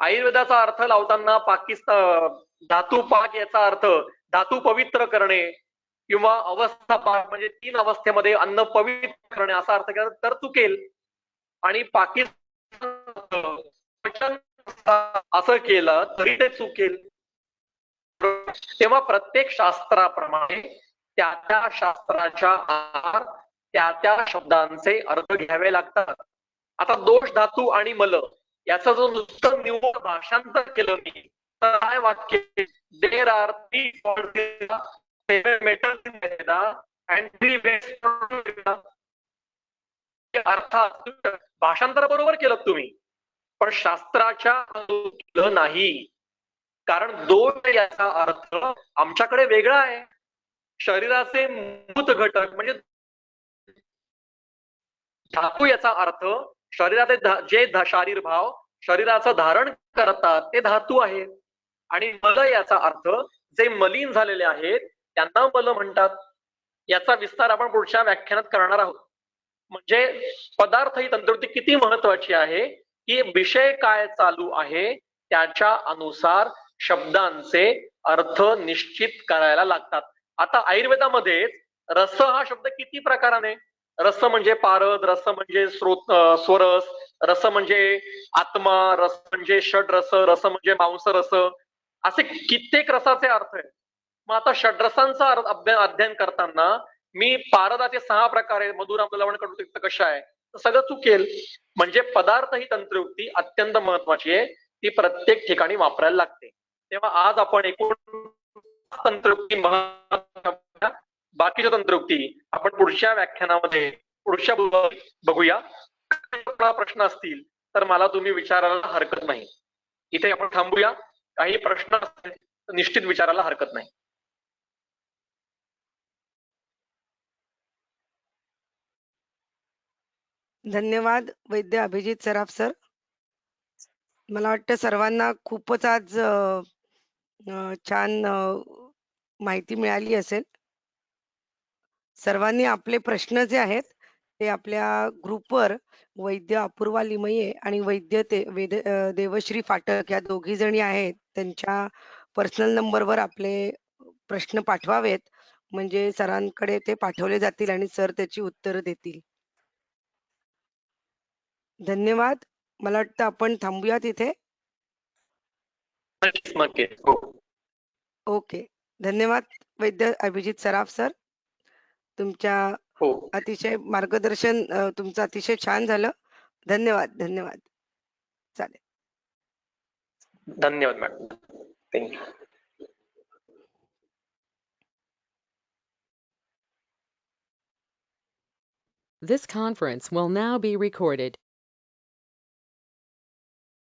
आयुर्वेदाचा अर्थ लावताना पाकिस्तान धातू पाक याचा अर्थ धातू पवित्र करणे किंवा अवस्था पाक म्हणजे 3 अवस्थेमध्ये अन्न पवित्र करणे असा अर्थ केला तर चुकेल. आणि पाकिस्तान असं केलं तरी ते चुकेल. तेव्हा प्रत्येक शास्त्राप्रमाणे त्या त्या शास्त्राच्या आधार त्या त्या शब्दांचे अर्थ घ्यावे लागतात. आता दोष धातू आणि मल याचा जो नुसतं निव्वळ भाषांतर केलं मी तर काय वाक्य? There are 3 metals in Veda and 3 waste. अर्थ भाषांतर बरोबर केलं तुम्ही, पण शास्त्राच्या केलं नाही. कारण दोष याचा अर्थ आमच्याकडे वेगळा आहे. शरीराचे मूलभूत घटक म्हणजे धातू याचा अर्थ शरीराचे जे शारीरभाव शरीराचं धारण करतात ते धातू आहेत. आणि मल याचा अर्थ जे मलिन झालेले आहेत त्यांना मल म्हणतात. याचा विस्तार आपण पुढच्या व्याख्यानात करणार आहोत. म्हणजे पदार्थ ही तंत्रवृत्ती किती महत्वाची आहे की विषय काय चालू आहे त्याच्या अनुसार शब्दांचे अर्थ निश्चित करायला लागतात. आता आयुर्वेदामध्ये रस हा शब्द किती प्रकाराने? रस म्हणजे पारद, रस म्हणजे स्वरस, रस म्हणजे आत्मा, रस म्हणजे षड्रस, रस म्हणजे मांसरस, असे कित्येक रसाचे अर्थ आहेत. मग आता षड्रसांचा अध्ययन करताना मी पारदाचे 6 प्रकारे मधुराम लवण कडुतिक्त कशा आहे तर सगळं चुकेल. म्हणजे पदार्थ ही तंत्रयुक्ती अत्यंत महत्वाची आहे, ती प्रत्येक ठिकाणी वापरायला लागते. तेव्हा आज आपण एकूण तंत्रयुक्ती बाकीच्या तंत्रयुक्ती आपण पुढच्या व्याख्यानामध्ये पुढच्या बघूया. प्रश्न असतील तर मला तुम्ही विचारायला हरकत नाही. इथे आपण थांबूया. काही प्रश्न असतील निश्चित विचारायला हरकत नाही. धन्यवाद वैद्य अभिजित सराफ सर. मला वाटतं सर्वांना खूपच आज छान माहिती मिळाली असेल. सर्वांनी आपले प्रश्न जे आहेत ते आपल्या ग्रुपवर वैद्य अपूर्वा लिमये आणि वैद्य देवश्री फाटक या दोघी जणी आहेत त्यांच्या पर्सनल नंबरवर आपले प्रश्न पाठवावेत, म्हणजे सरांकडे ते पाठवले जातील आणि सर त्याची उत्तरं देतील. धन्यवाद. मला वाटतं आपण थांबूया तिथे. नक्की. हो. ओके. धन्यवाद वैद्य अभिजित सराफ सर. तुमच्या हो. अतिशय मार्गदर्शन तुमचं अतिशय छान झालं. धन्यवाद. धन्यवाद. चालेल. धन्यवाद madam. Thank you. This conference will now be recorded.